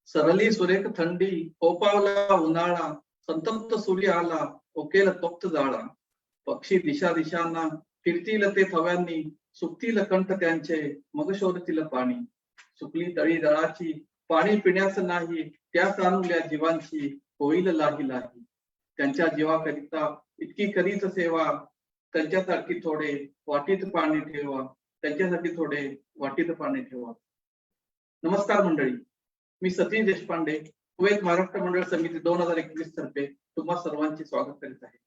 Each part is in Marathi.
सरली सुरेख थंडी ओपावला उन्हाळा, संतप्त सूर्य आला ओकेल तप्त जाळा. पक्षी दिशा दिशांना फिरतील ते थव्यांनी, सुकतील कंठ त्यांचे मग शोधतील पाणी. सुकली तळी दळाची पाणी पिण्यास नाही, त्या चालूल्या जीवांची होईल लाही लाही. त्यांच्या जीवाकरिता इतकी करीच सेवा, त्यांच्यासाठी थोडे वाटीत पाणी ठेवा, त्यांच्यासाठी थोडे वाटीत पाणी ठेवा. नमस्कार मंडळी, मी सतीश देशपांडे, कुवेत महाराष्ट्र मंडळ समिती 2021 तर्फे तुम्हा सर्वांचे स्वागत करीत आहे.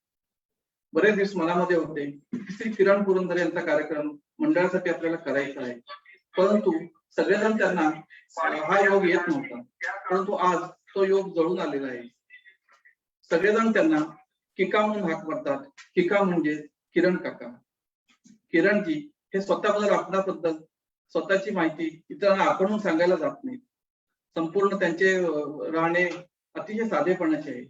बरेच दिवस मनामध्ये होते श्री किरण पुरंदरे यांचा कार्यक्रम मंडळासाठी आपल्याला करायचा आहे, परंतु सगळेजण त्यांना हा योग येत नव्हता, परंतु आज तो योग जळून आलेला आहे. सगळेजण त्यांना किका म्हणून हाक मारतात. किका म्हणजे किरण काका. किरणजी हे स्वतःबद्दल आपल्याबद्दल स्वतःची माहिती इतरांना आपण सांगायला जात नाही. संपूर्ण त्यांचे राहणे अतिशय साधेपणाचे आहे.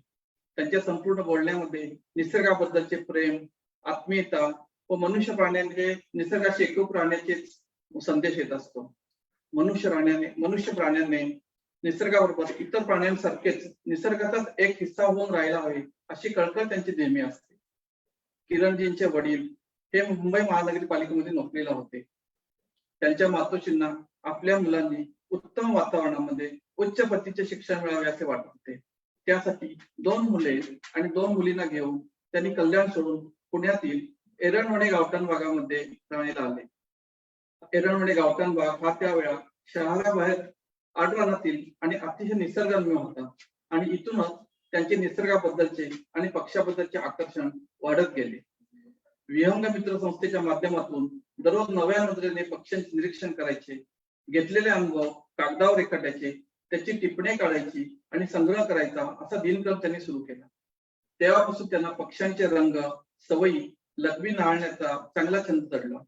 त्यांच्या संपूर्ण बोलण्यामध्ये निसर्गाबद्दलचे प्रेम, आत्मीयता व मनुष्य प्राण्यांचे निसर्गाशी एकरूप राहण्याचे संदेश येत असतो. मनुष्य प्राण्यांनी निसर्गाबरोबर इतर प्राण्यांसारखेच निसर्गाचाच एक हिस्सा होऊन राहायला हवे अशी कळकळ त्यांची नेहमी असते. किरणजींचे वडील हे मुंबई महानगरपालिकेमध्ये नोकरीला होते. त्यांच्या मातोश्रींना आपल्या मुलांनी उत्तम वातावरणामध्ये उच्च प्रतीचे शिक्षण मिळावे असे वाटत होते. त्यासाठी 2 मुले आणि 2 मुलींना घेऊन त्यांनी कल्याण सोडून पुण्यातील एरणवणे गावठाण भागामध्ये राहायला आले. एरणवणे गावठाण भाग हा त्यावेळा शहराबाहेर आडरानातील आणि अतिशय निसर्गरम्य होता आणि इथूनच त्यांचे निसर्गाबद्दलचे आणि पक्षाबद्दलचे आकर्षण वाढत गेले. विहंग मित्र संस्थेच्या माध्यमातून दररोज नव्या नजरेने पक्ष्यांचे निरीक्षण करायचे, घेतलेले अनुभव कागदावर रेखाटायचे, त्याची टिपणे काढायची आणि संग्रह करायचा असा दिनक्रम त्यांनी सुरू केला. तेव्हापासून त्यांना पक्ष्यांचे रंग, सवयी, लघवी नाळण्याचा चांगला छंद चढला.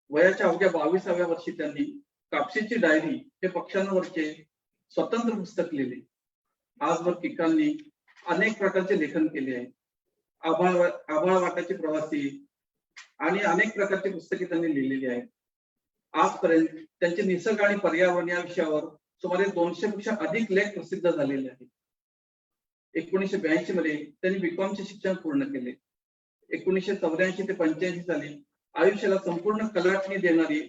वयाच्या अवघ्या 22व्या वर्षी त्यांनी कापशीची डायरी हे पक्ष्यांवरचे स्वतंत्र पुस्तक लिहिले. आजवर किकांनी अनेक प्रकारचे लेखन केले आहे. आभाळ वाटाचे प्रवासी आणि अनेक प्रकारची पुस्तके त्यांनी लिहिलेली आहेत. आजपर्यंत त्यांचे निसर्ग आणि पर्यावरण या विषयावर सुमारे 200 पेक्षा अधिक लेख प्रसिद्ध झालेले आहेत. 1982 मध्ये त्यांनी बीकॉमचे शिक्षण पूर्ण केले. 1984 ते 85 साली आयुष्याला संपूर्ण कलाटणी देणारी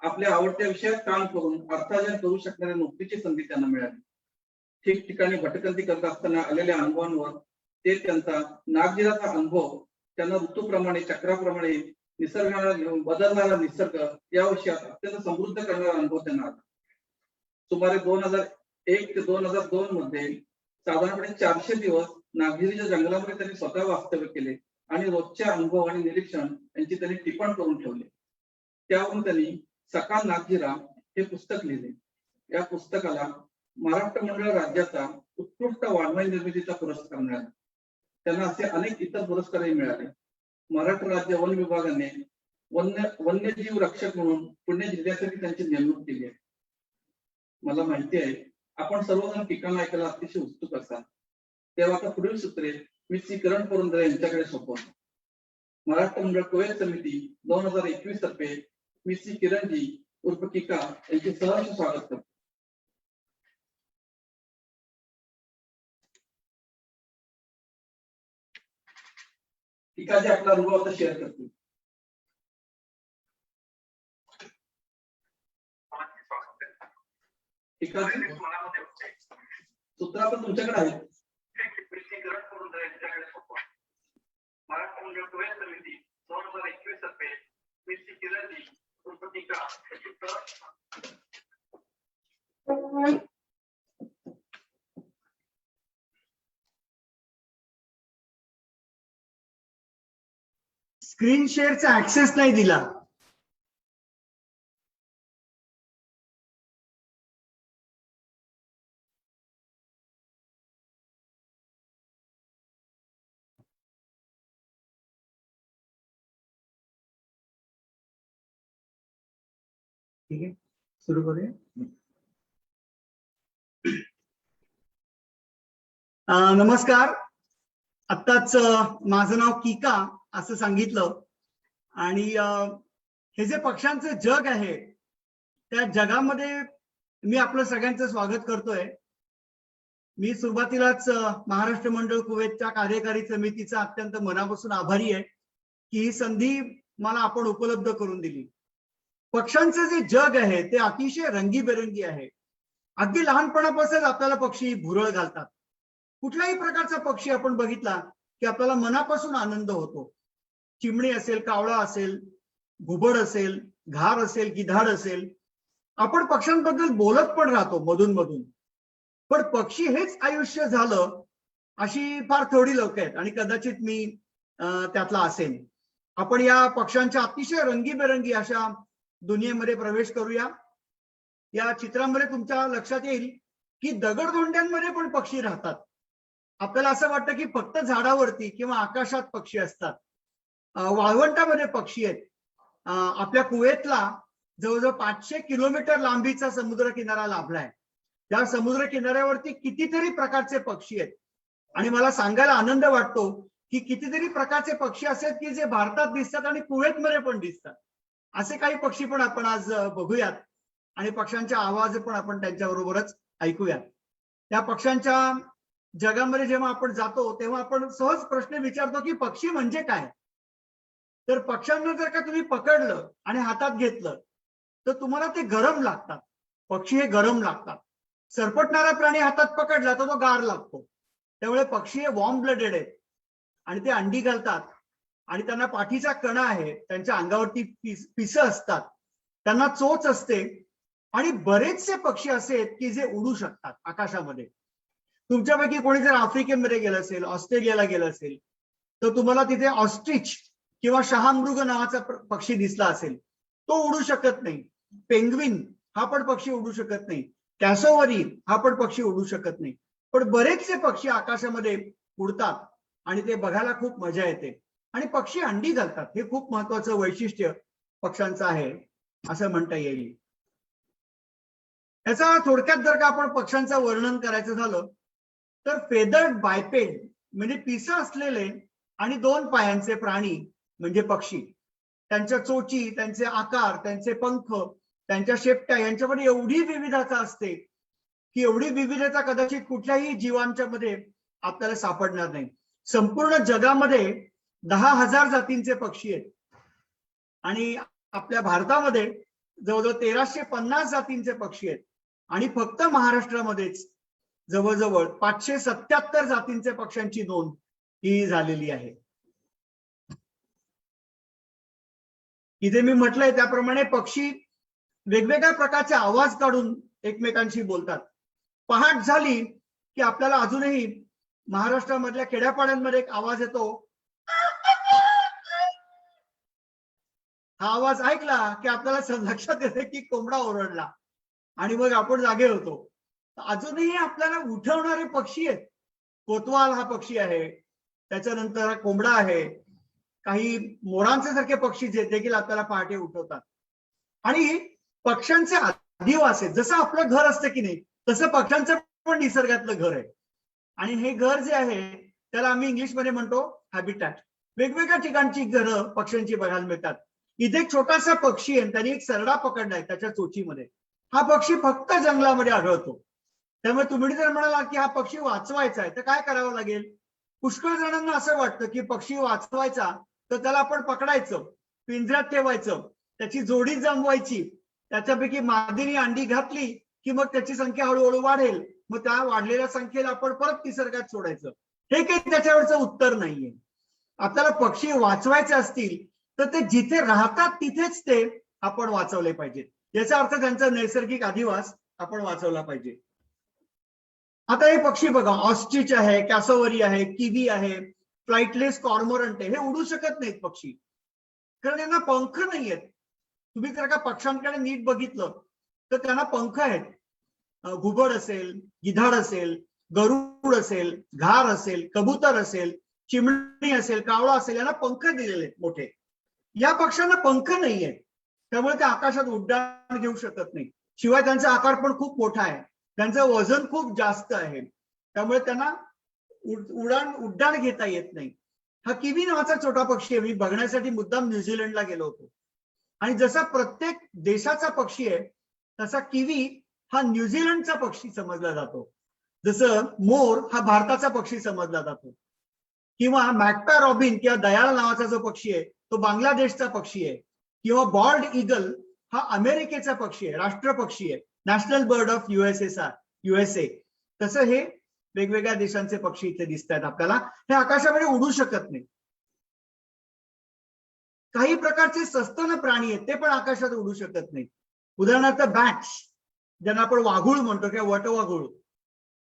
आपल्या आवडत्या विषयात काम करून अर्थार्जन करू शकणाऱ्या नोकरीची संधी त्यांना मिळाली. ठिकठिकाणी भटकंती करत असताना आलेल्या अनुभवांवर ते त्यांचा नागजिराचा अनुभव त्यांना ऋतूप्रमाणे, चक्राप्रमाणे निसर्गाला बदलणारा निसर्ग या विषयात अत्यंत समृद्ध करणारा अनुभव त्यांना आला. सुमारे 2001 ते 2002 मध्ये साधारणपणे 400 दिवस नागझिरीच्या जंगलामध्ये त्यांनी स्वतः वास्तव्य केले आणि रोजच्या अनुभव आणि निरीक्षण यांची त्यांनी टिपण करून ठेवले. त्यावरून त्यांनी सकाळ नागझिरा हे पुस्तक लिहिले. या पुस्तकाला महाराष्ट्र मंडळ राज्याचा उत्कृष्ट वाङ्मय निर्मितीचा पुरस्कार मिळाला. त्यांना असे अनेक इतर पुरस्कारही मिळाले. महाराष्ट्र राज्य वन विभागाने वन्यजीव रक्षक म्हणून पुणे जिल्ह्यासाठी त्यांची नेमणूक केली आहे. मला माहिती आहे आपण सर्वजण ठिकाण ऐकायला अतिशय उत्सुक असाल, तेव्हा आता पुढील सूत्रे मी श्री किरण पुरंदरे यांच्याकडे सोपवतो. महाराष्ट्र मंडळ कुवेत समिती 2021 तर्फे मी श्री किरणजी उर्फ किका यांचे सहर्ष स्वागत करतो. किकाजी आपला अनुभव आता शेअर करतील. सूत्र आपण तुमच्याकडे आहे. महाराष्ट्र मंडळ कुवेत समिती 2021 तर्फे मी श्री किरणजी उर्फ किका स्क्रीन शेअरचा ऍक्सेस नाही दिला. ठीक आहे, सुरू करूया. नमस्कार. आत्ताच माझं नाव किका असं सांगितलं आणि हे जे पक्ष्यांचं जग आहे त्या जगामध्ये मी आपलं सगळ्यांचं स्वागत करतोय. मी सुरुवातीलाच महाराष्ट्र मंडळ कुवेतच्या कार्यकारी समितीचा अत्यंत मनापासून आभारी आहे की ही संधी मला आपण उपलब्ध करून दिली. पक्ष्यांचं जे जग आहे ते अतिशय रंगीबेरंगी आहे. अगदी लहानपणापासूनच आपल्याला पक्षी भुरळ घालतात. कुठल्याही प्रकारचा पक्षी आपण बघितला की आपल्याला मनापासून आनंद होतो. चिमणी असेल, कावळा असेल, घुबड असेल, घार असेल, गिधाड असेल, आपण पक्ष्यांबद्दल बोलत पण राहतो मधून मधून. पण पक्षी हेच आयुष्य झालं अशी फार थोडी लोक आहेत आणि कदाचित मी त्यातला असेन. आपण या पक्ष्यांच्या अतिशय रंगीबेरंगी अशा दुनियेमध्ये प्रवेश करूया. या चित्रामध्ये तुमच्या लक्षात येईल की दगडधोंड्यांमध्ये पण पक्षी राहतात. आपल्याला असं वाटतं की फक्त झाडावरती किंवा आकाशात पक्षी असतात. वाळवंटामध्ये पक्षी आहेत. आपल्या कुवेतला जवळजवळ 500 किलोमीटर लांबीचा समुद्र किनारा लाभलाय. त्या समुद्र किनाऱ्यावरती कितीतरी प्रकारचे पक्षी आहेत आणि मला सांगायला आनंद वाटतो की कितीतरी प्रकारचे पक्षी असे आहेत की जे भारतात दिसतात आणि कुवेतमध्ये पण दिसतात. असे काही पक्षी पण आपण आज बघूयात आणि पक्ष्यांचे आवाज पण आपण त्यांच्याबरोबरच ऐकूयात. त्या पक्ष्यांच्या जगामध्ये जेव्हा आपण जातो तेव्हा आपण सहज प्रश्न विचारतो की पक्षी म्हणजे काय. तर पक्ष्यांना जर का तुम्ही पकडलं आणि हातात घेतलं तर तुम्हाला ते गरम लागतात. पक्षी हे गरम लागतात. सरपटणारा प्राणी हातात पकडला तर तो गार लागतो. त्यामुळे पक्षी हे वॉर्म ब्लडेड आहेत आणि ते अंडी घालतात आणि त्यांना पाठीचा कणा आहे, त्यांच्या अंगावरती पिसं असतात, त्यांना चोच असते आणि बरेचसे पक्षी असे आहेत की जे उडू शकतात आकाशामध्ये. तुमच्यापैकी कोणी जर आफ्रिकेमध्ये गेलं असेल, ऑस्ट्रेलियाला गेलं असेल तर तुम्हाला तिथे ऑस्ट्रिच किंवा शहामृग नावाचा पक्षी दिसला असेल. तो उडू शकत नाही. पेंग्विन हा पण पक्षी उडू शकत नाही. कॅसोवरी हा पण पक्षी उडू शकत नाही. पण बरेचसे पक्षी आकाशामध्ये उडतात आणि ते बघायला खूप मजा येते. आणि पक्षी अंडी घालतात. हे खूप महत्वाचं वैशिष्ट्य पक्ष्यांचं आहे असं म्हणता येईल. याचा थोडक्यात जर का आपण पक्ष्यांचं वर्णन करायचं झालं तर फेदर्ड बायपेड म्हणजे पिसं असलेले आणि 2 पायांचे प्राणी म्हणजे पक्षी. त्यांच्या चोची, त्यांचे आकार, त्यांचे पंख, त्यांच्या शेपट्या यांच्यामध्ये एवढी विविधता असते की एवढी विविधता कदाचित कुठल्याही जीवांच्या मध्ये आपल्याला सापडणार नाही. संपूर्ण जगामध्ये 10,000 जातींचे पक्षी आहेत आणि आपल्या भारतामध्ये जवळजवळ 1350 जातींचे पक्षी आहेत आणि फक्त महाराष्ट्रामध्येच जवळजवळ 577 जातींचे पक्ष्यांची नोंद ही झालेली आहे. इथे मी म्हटलंय त्याप्रमाणे पक्षी वेगवेगळ्या प्रकारचे आवाज काढून एकमेकांशी बोलतात. पहाट झाली की आपल्याला अजूनही महाराष्ट्रामधल्या खेड्यापाड्यांमध्ये एक आवाज येतो. हा आवाज ऐकला की आपल्याला लक्षात येते की कोंबडा ओरडला आणि मग आपण जागे होतो. अजूनही आपल्याला उठवणारे पक्षी आहेत. कोतवाल हा पक्षी आहे, त्याच्यानंतर कोंबडा आहे, काही मोरांचे सारखे पक्षी जे देखील आपल्याला पहाटे उठवतात. आणि पक्ष्यांचे अधिवास आहेत. जसं आपलं घर असतं की नाही तसं पक्ष्यांचं पण निसर्गातलं घर आहे. आणि हे घर जे आहे त्याला आम्ही इंग्लिशमध्ये म्हणतो हॅबिटॅट. वेगवेगळ्या ठिकाणची घरं पक्ष्यांची बघायला मिळतात. इथे एक छोटासा पक्षी आहे, त्यांनी एक सरडा पकडलाय त्याच्या चोचीमध्ये. हा पक्षी फक्त जंगलामध्ये आढळतो. त्यामुळे तुम्ही जर म्हणाला की हा पक्षी वाचवायचा आहे तर काय करावं लागेल. पुष्कळ जणांना असं वाटतं की पक्षी वाचवायचा तर त्याला आपण पकडायचं, पिंजऱ्यात ठेवायचं, त्याची जोडी जमवायची, त्याच्यापैकी मादीने अंडी घातली की मग त्याची संख्या हळूहळू वाढेल, मग त्या वाढलेल्या संख्येला आपण परत निसर्गात सोडायचं. हे काही त्याच्यावरचं उत्तर नाहीये. आपल्याला पक्षी वाचवायचे असतील तर ते जिथे राहतात तिथेच ते आपण वाचवले पाहिजेत. याचा अर्थ त्यांचा नैसर्गिक अधिवास आपण वाचवला पाहिजे. आता हे पक्षी बघा, ऑस्ट्रिच आहे, कॅसोवरी आहे, किवी आहे, फ्लाइटलेस कॉर्मोरंट आहे. हे उडू शकत नाहीत पक्षी कारण त्यांना पंख नाही आहेत. तुम्ही जर का पक्ष्यांकडे नीट बघितलं तर त्यांना पंख आहेत. घुबड असेल, गिधाड असेल, गरुड असेल, घार असेल, कबूतर असेल, चिमणी असेल, कावळा असेल, यांना पंख दिलेले आहेत मोठे. या पक्ष्यांना पंख नाही आहेत त्यामुळे ते आकाशात उड्डाण घेऊ शकत नाही. शिवाय त्यांचा आकार पण खूप मोठा आहे, त्यांचं वजन खूप जास्त आहे, त्यामुळे त्यांना उड्डाण घेता येत नाही. हा किवी नावाचा छोटा पक्षी आहे. मी बघण्यासाठी मुद्दाम न्यूझीलंडला गेलो होतो आणि जसा प्रत्येक देशाचा पक्षी आहे तसा किवी हा न्यूझीलंडचा पक्षी समजला जातो, जसं मोर हा भारताचा पक्षी समजला जातो, किंवा मॅक्पा रॉबिन किंवा दयाळ नावाचा जो पक्षी आहे तो बांगलादेशचा पक्षी आहे, किंवा बॉल्ड ईगल हा अमेरिकेचा पक्षी आहे, राष्ट्र पक्षी आहे, नॅशनल बर्ड ऑफ USA. तसं हे वेगवेगळ्या देशांचे पक्षी इथे दिसत आहेत आपल्याला. हे आकाशामध्ये उडू शकत नाही. काही प्रकारचे सस्तन प्राणी आहेत ते पण आकाशात उडू शकत नाही. उदाहरणार्थ बॅट्स, ज्यांना आपण वाघूळ म्हणतो किंवा वटवाघूळ,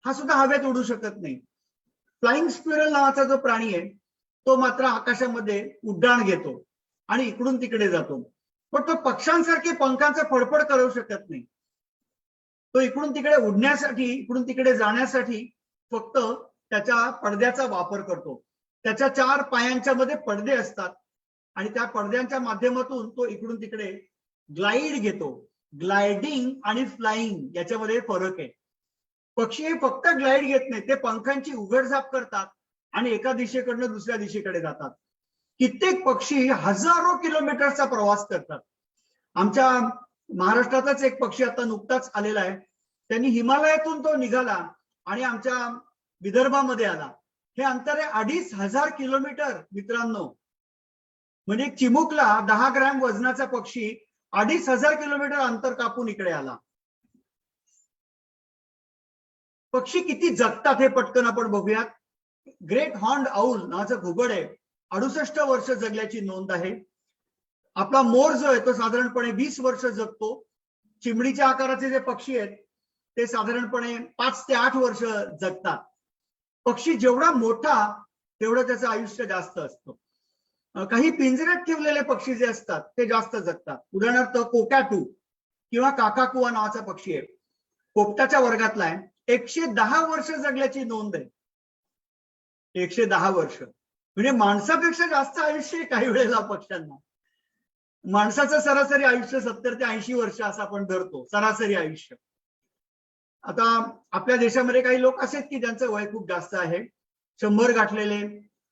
हा सुद्धा हवेत उडू शकत नाही. फ्लाइंग स्क्विरल नावाचा जो प्राणी आहे तो मात्र आकाशामध्ये उड्डाण घेतो आणि इकडून तिकडे जातो, पण तो पक्ष्यांसारखे पंखांचा फडफड करू शकत नाही. तो इकडून तिकडे उडण्यासाठी, इकडून तिकडे जाण्यासाठी फक्त त्याच्या पडद्याचा वापर करतो. त्याच्या 4 पायांच्या मध्ये पडदे असतात आणि त्या पडद्यांच्या माध्यमातून तो इकडून तिकडे ग्लाइड घेतो. ग्लायडिंग आणि फ्लाइंग याच्यामध्ये फरक आहे. पक्षी हे फक्त ग्लाइड घेत नाही, ते पंखांची उघडझाप करतात आणि एका दिशेकडनं दुसऱ्या दिशेकडे जातात. कित्येक पक्षी हजारो किलोमीटरचा प्रवास करतात. आमच्या महाराष्ट्रातच एक पक्षी आता नुकताच आलेला आहे. त्यांनी हिमालयातून तो निघाला आणि आमच्या विदर्भामध्ये आला. हे अंतर आहे 2500 किलोमीटर मित्रांनो. म्हणजे चिमुकला 10 ग्रॅम वजनाचा पक्षी 2500 किलोमीटर अंतर कापून इकडे आला. पक्षी किती जगतात हे पटकन आपण बघूयात. ग्रेट हॉर्न्ड आऊल नावाचं घुबड आहे, 68 वर्ष जगल्याची नोंद आहे. आपला मोर जो आहे तो साधारणपणे 20 वर्ष जगतो. चिमणीच्या आकाराचे जे पक्षी आहेत ते साधारणपणे 5 ते 8 वर्ष जगतात. पक्षी जेवढा मोठा तेवढं त्याचं आयुष्य जास्त असतं. काही पिंजऱ्यात ठेवलेले पक्षी जे असतात ते जास्त जगतात. उदाहरणार्थ कोकॅटू किंवा काकाकुवा नावाचा पक्षी आहे, पोपटाच्या वर्गातला आहे, 110 वर्ष जगल्याची नोंद आहे. 110 वर्ष म्हणजे माणसापेक्षा जास्त आयुष्य आहे काही वेळेला पक्ष्यांना. माणसाचं सरासरी आयुष्य 70 ते 80 वर्ष असं आपण धरतो, सरासरी आयुष्य. आता आपल्या देशामध्ये काही लोक असे आहेत की ज्यांचं वय खूप जास्त आहे, 100 गाठलेले,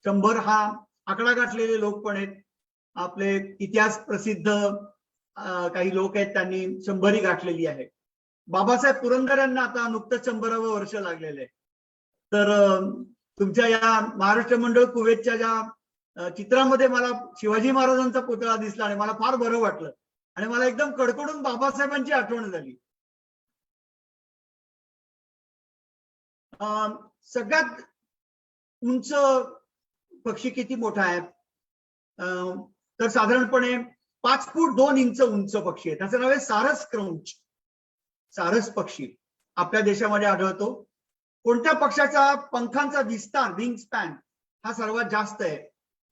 100 हा आकडा गाठलेले लोक पण आहेत. आपले इतिहास प्रसिद्ध काही लोक आहेत, त्यांनी 100 गाठलेली आहे. बाबासाहेब पुरंदर यांना आता नुकतंच 100वे वर्ष लागलेलं आहे. तर तुमच्या या महाराष्ट्र मंडळ कुवेतच्या ज्या चित्रामध्ये मला शिवाजी महाराजांचा पुतळा दिसला आणि मला फार बरं वाटलं आणि मला एकदम कडकडून बाबासाहेबांची आठवण झाली. सगळ्यात उंच पक्षी किती मोठा आहे? तर साधारणपणे 5 फूट 2 इंच उंच पक्षी आहे. त्याचं नाव आहे सारस क्रौंच. सारस पक्षी आपल्या देशामध्ये आढळतो. कोणत्या पक्षाचा पंखांचा विस्तार, विंग स्पॅन, हा सर्वात जास्त आहे?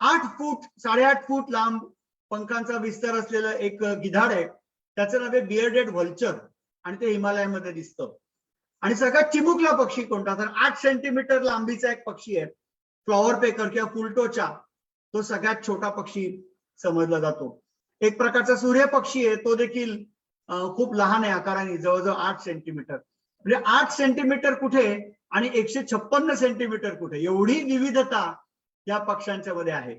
8 फूट 8.5 फूट लांब पंखांचा विस्तार असलेलं एक गिधाड आहे, त्याचं नाव आहे बियर्डेड व्हल्चर आणि ते हिमालयामध्ये दिसतं. आणि सगळ्यात चिमुकला पक्षी कोणता? तर 8 सेंटीमीटर लांबीचा एक पक्षी आहे, फ्लॉवर पेकर किंवा फुलटोचा. तो सगळ्यात छोटा पक्षी समजला जातो. एक प्रकारचा सूर्य पक्षी आहे, तो देखील खूप लहान आहे आकाराने, जवळजवळ 8 सेंटीमीटर. म्हणजे 8 सेंटीमीटर कुठे आणि 156 सेंटीमीटर कुठे, एवढी विविधता या पक्ष्यांच्या मध्ये आहे.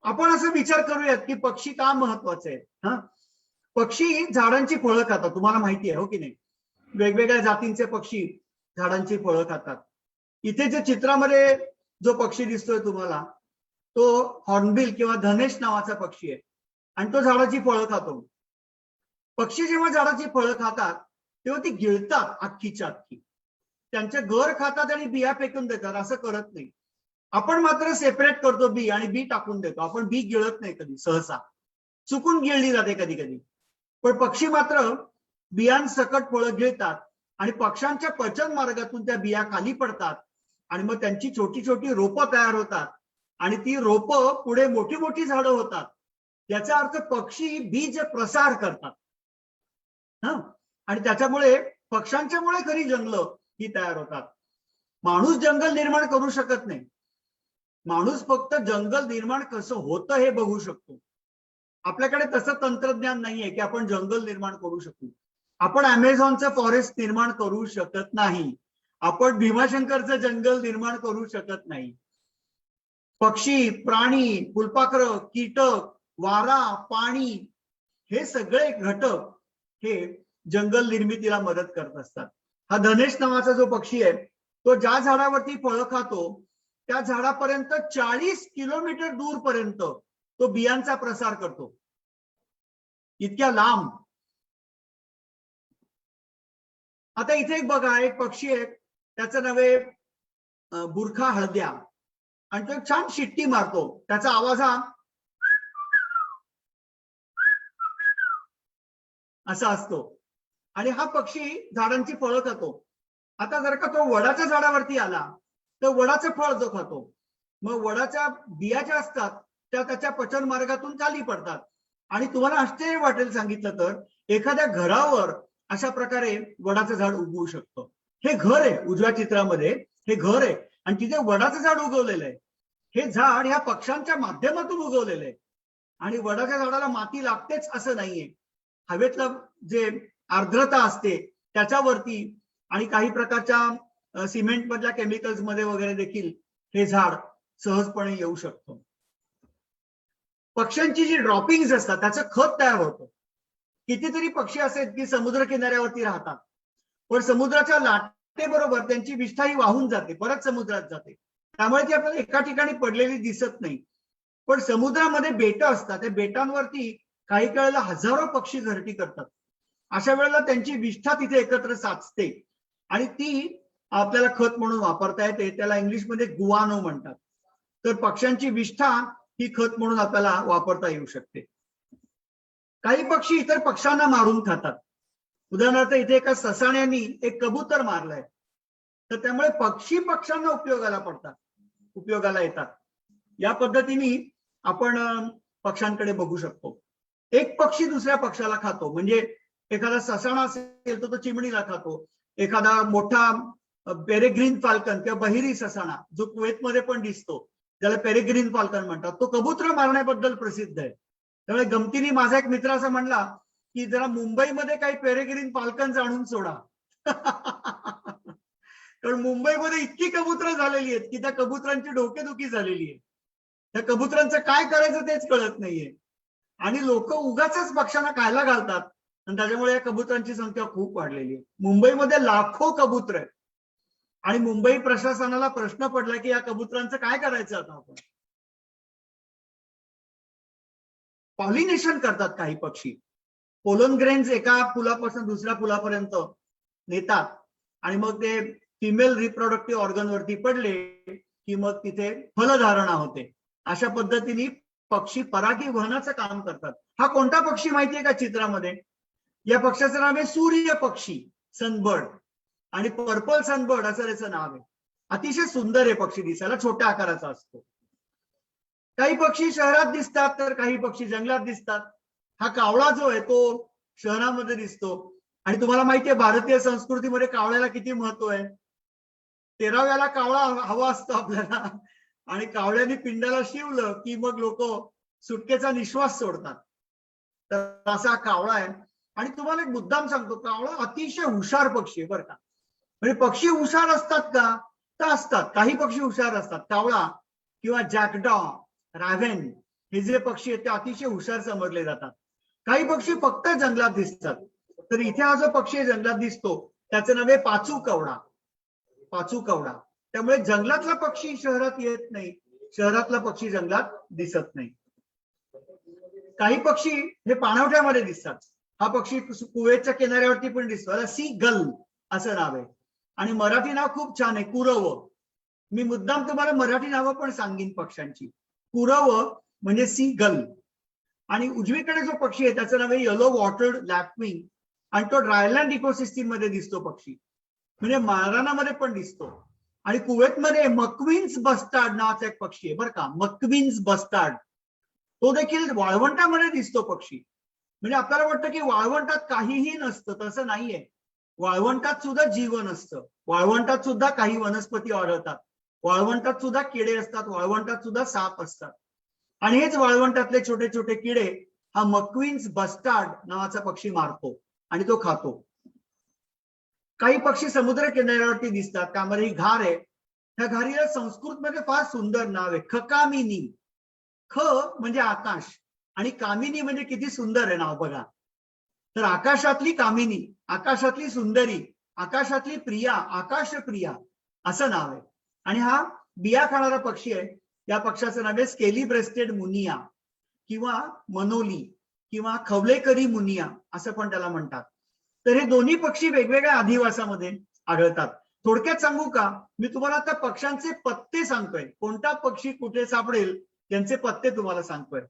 आपण असं विचार करूयात की पक्षी का महत्वाचे आहेत. पक्षी झाडांची फळं खातात, तुम्हाला माहिती आहे हो की नाही? वेगवेगळ्या जातींचे पक्षी झाडांची फळं खातात. इथे जे चित्रामध्ये जो पक्षी दिसतोय तुम्हाला, तो हॉर्नबिल किंवा धनेश नावाचा पक्षी आहे आणि तो झाडाची फळं खातो. पक्षी जेव्हा झाडाची फळं खातात तेव्हा ती गिळतात अख्खीच्या अख्खी. त्यांचे गर खातात आणि बिया फेकून देतात, असं करत नाही. आपण मात्र सेपरेट करतो बी आणि बी टाकून देतो. आपण बी गिळत नाही कधी, सहसा चुकून गिळली जाते कधी कधी. पण पक्षी मात्र बियांसकट फळं गिळतात आणि पक्ष्यांच्या पचन मार्गातून त्या बिया खाली पडतात आणि मग त्यांची छोटी छोटी रोपं तयार होतात आणि ती रोपं पुढे मोठी मोठी झाडं होतात. याचा अर्थ पक्षी बीज प्रसार करतात. आणि त्याच्यामुळे पक्ष्यांच्यामुळे खरी जंगलं ही तयार होतात. माणूस जंगल निर्माण करू शकत नाही. माणूस फक्त जंगल निर्माण कसं होतं हे बघू शकतो. आपल्याकडे तसं तंत्रज्ञान नाहीये की आपण जंगल निर्माण करू शकू. आपण अमेझॉनचं फॉरेस्ट निर्माण करू शकत नाही. आपण भीमाशंकरचं जंगल निर्माण करू शकत नाही. पक्षी, प्राणी, फुलपाखरं, कीटक, वारा, पाणी, हे सगळे घटक हे जंगल निर्मितीला मदत करत असतात. हा धनेश नावाचा जो पक्षी आहे तो ज्या झाडावरती फळं खातो त्या झाडापर्यंत 40 किलोमीटर दूरपर्यंत तो बियांचा प्रसार करतो, इतक्या लांब. आता इथे एक बघा, एक पक्षी आहे त्याचं नाव आहे बुरखा हळद्या, आणि तो छान शिट्टी मारतो. त्याचा आवाज हा असा असतो, आणि हा पक्षी झाडांची फळं खातो. आता जर का तो वडाच्या झाडावरती आला तर वडाचं फळ जो खातो, मग वडाच्या बिया ज्या असतात त्या त्याच्या पचन मार्गातून खाली पडतात, आणि तुम्हाला आश्चर्य वाटेल सांगितलं तर एखाद्या घरावर अशा प्रकारे वडाचं झाड उगवू शकतं. हे घर आहे उजव्या चित्रामध्ये, हे घर आहे आणि तिथे वडाचं झाड उगवलेलं आहे. हे झाड ह्या पक्ष्यांच्या माध्यमातून उगवलेलं आहे, आणि वडाच्या झाडाला माती लागतेच असं नाहीये. हवेतलं जे आर्द्रता असते त्याच्यावरती आणि काही प्रकारच्या सिमेंट मधल्या केमिकल्स मध्ये वगैरे देखील हे झाड सहजपणे येऊ शकतं. पक्ष्यांची जी ड्रॉपिंग्स असतात त्याचं खत तयार होतं. कितीतरी पक्षी असे की समुद्र किनाऱ्यावरती राहतात, पण समुद्राच्या लाटेबरोबर त्यांची विष्ठा ही वाहून जाते, परत समुद्रात जाते, त्यामुळे ती आपल्याला एका ठिकाणी पडलेली दिसत नाही. पण समुद्रामध्ये बेटं असतात, त्या बेटांवरती काही वेळेला हजारो पक्षी घरटी करतात. अशा वेळेला त्यांची विष्ठा तिथे एकत्र साचते आणि ती आपल्याला खत म्हणून वापरता येते. त्याला इंग्लिशमध्ये गुआनो म्हणतात. तर पक्ष्यांची विष्ठा ही खत म्हणून आपल्याला वापरता येऊ शकते. काही पक्षी इतर पक्ष्यांना मारून खातात. उदाहरणार्थ इथे एका ससाण्याने एक कबूतर मारलाय, तर त्यामुळे पक्षी पक्ष्यांना उपयोगाला येतात. या पद्धतीने आपण पक्ष्यांकडे बघू शकतो. एक पक्षी दुसऱ्या पक्षाला खातो, म्हणजे एखादा ससाणा असेल तर तो चिमणीला खातो. एखादा मोठा पेरेग्रीन फाल्कन किंवा बहिरी ससाणा जो कुवेतमध्ये पण दिसतो, ज्याला पेरेग्रीन फाल्कन म्हणतात, तो कबूतर मारण्याबद्दल प्रसिद्ध आहे. त्यामुळे गमतीने माझा एक मित्र असं म्हणला की जरा मुंबईमध्ये काही पेरेग्रीन फाल्कन आणून सोडा. कारण मुंबईमध्ये इतकी कबुतरं झालेली आहेत की त्या कबुतरांची डोकेदुखी झालेली आहे. त्या कबुतरांचं काय करायचं तेच कळत नाहीये, आणि लोक उगाचच पक्ष्यांना खायला घालतात, आणि त्याच्यामुळे या कबुतरांची संख्या खूप वाढलेली आहे. मुंबईमध्ये लाखो कबूतर आहेत, आणि मुंबई प्रशासनाला प्रश्न पडला की या कबुतरांचं काय करायचं आता आपण. पॉलिनेशन करतात काही पक्षी. पोलन ग्रेन्स एका फुलापासून दुसऱ्या फुलापर्यंत नेतात, आणि मग ते फिमेल रिप्रोडक्टिव्ह ऑर्गन वरती पडले की मग तिथे फलधारणा होते. अशा पद्धतीने पक्षी परागीभवनाचं काम करतात. हा कोणता पक्षी माहितीये का चित्रामध्ये? या पक्षाचं नाव आहे सूर्य पक्षी, सनबर्ड, आणि पर्पल सनबर्ड असं त्याचं नाव आहे. अतिशय सुंदर आहे पक्षी, दिसायला छोट्या आकाराचा असतो. काही पक्षी शहरात दिसतात तर काही पक्षी जंगलात दिसतात. हा कावळा जो आहे तो शहरामध्ये दिसतो, आणि तुम्हाला माहितीये भारतीय संस्कृतीमध्ये कावळ्याला किती महत्व आहे. 13व्याला कावळा हवा असतो आपल्याला, आणि कावळ्याने पिंडाला शिवलं की मग लोक सुटकेचा निश्वास सोडतात. तर असा कावळा आहे. आणि तुम्हाला एक मुद्दाम सांगतो, कावळा अतिशय हुशार पक्षी आहे बरं का. म्हणजे पक्षी हुशार असतात का? तर असतात. काही पक्षी हुशार असतात. कावळा किंवा जॅकडॉ, रॅव्हेन हे जे पक्षी आहेत ते अतिशय हुशार समजले जातात. काही पक्षी फक्त जंगलात दिसतात. तर इथे हा जो पक्षी जंगलात दिसतो त्याचं नाव आहे पाचू कवडा. पाचू कवडा. त्यामुळे जंगलातला पक्षी शहरात येत नाही, शहरातला पक्षी जंगलात दिसत नाही. काही पक्षी हे पाणवठ्यामध्ये दिसतात. हा पक्षी कुवेतच्या किनाऱ्यावरती पण दिसतो. याला सी गल असं नाव आहे, आणि मराठी नाव खूप छान आहे, कुरव. मी मुद्दाम तुम्हाला मराठी नावं पण सांगीन पक्ष्यांची. कुरव म्हणजे सी गल. आणि उजवीकडे जो पक्षी आहे त्याचं नाव आहे येलो वॉटर्ड लॅपविंग, आणि तो ड्रायलँड इकोसिस्टीम मध्ये दिसतो पक्षी, म्हणजे माळरानामध्ये पण दिसतो. आणि कुवेतमध्ये मक्वीन्स बस्टार्ड नावाचा एक पक्षी आहे बरं का, मक्वीन्स बस्टार्ड. तो देखील वाळवंटामध्ये दिसतो पक्षी. म्हणजे आपल्याला वाटतं की वाळवंटात काहीही नसतं, तसं नाहीये. वाळवंटात सुद्धा जीवन असतं. वाळवंटात सुद्धा काही वनस्पती आढळतात. वाळवंटात सुद्धा किडे असतात. वाळवंटात सुद्धा साप असतात. आणि हेच वाळवंटातले छोटे छोटे किडे हा मक्वीन्स बस्टार्ड नावाचा पक्षी मारतो आणि तो खातो. काही पक्षी समुद्र किनाऱ्यावरती दिसतात. त्यामध्ये ही घार आहे. त्या घारीला संस्कृत मध्ये फार सुंदर नाव आहे, खकामिनी. ख म्हणजे आकाश, आणि कामिनी म्हणजे किती सुंदर आहे नाव बघा. तर आकाशातली कामिनी, आकाशातली सुंदरी, आकाशातली प्रिया, आकाशप्रिया असं नाव आहे. आणि हा बिया खाणारा पक्षी आहे. या पक्षाचं नाव आहे स्केली ब्रेस्टेड मुनिया किंवा मनोली किंवा खवलेकरी मुनिया असं पण त्याला म्हणतात. तर हे दोन्ही पक्षी वेगवेगळ्या अधिवासामध्ये आढळतात. थोडक्यात सांगू का, मी तुम्हाला आता पक्ष्यांचे पत्ते सांगतोय, कोणता पक्षी कुठे सापडेल त्यांचे पत्ते तुम्हाला सांगतोय.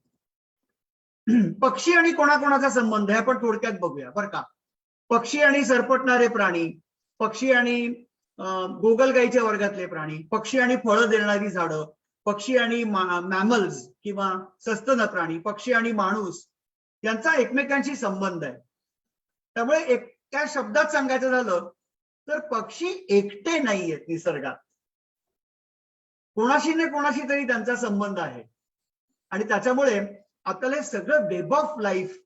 पक्षी आणि कोणाकोणाचा संबंध आहे आपण थोडक्यात बघूया बरं का. पक्षी आणि सरपटणारे प्राणी, पक्षी आणि गोगलगाईच्या वर्गातले प्राणी, पक्षी आणि फळं देणारी झाडं, पक्षी आणि मॅमल्स किंवा सस्तन प्राणी, पक्षी आणि माणूस यांचा एकमेकांशी संबंध आहे. त्यामुळे त्या शब्दात सांगायचं झालं तर पक्षी एकटे नाहीयेत निसर्गात, कोणाशी ना कोणाशी तरी त्यांचा संबंध आहे. आणि त्याच्यामुळे आपल्याला हे सगळं वेब ऑफ लाईफ,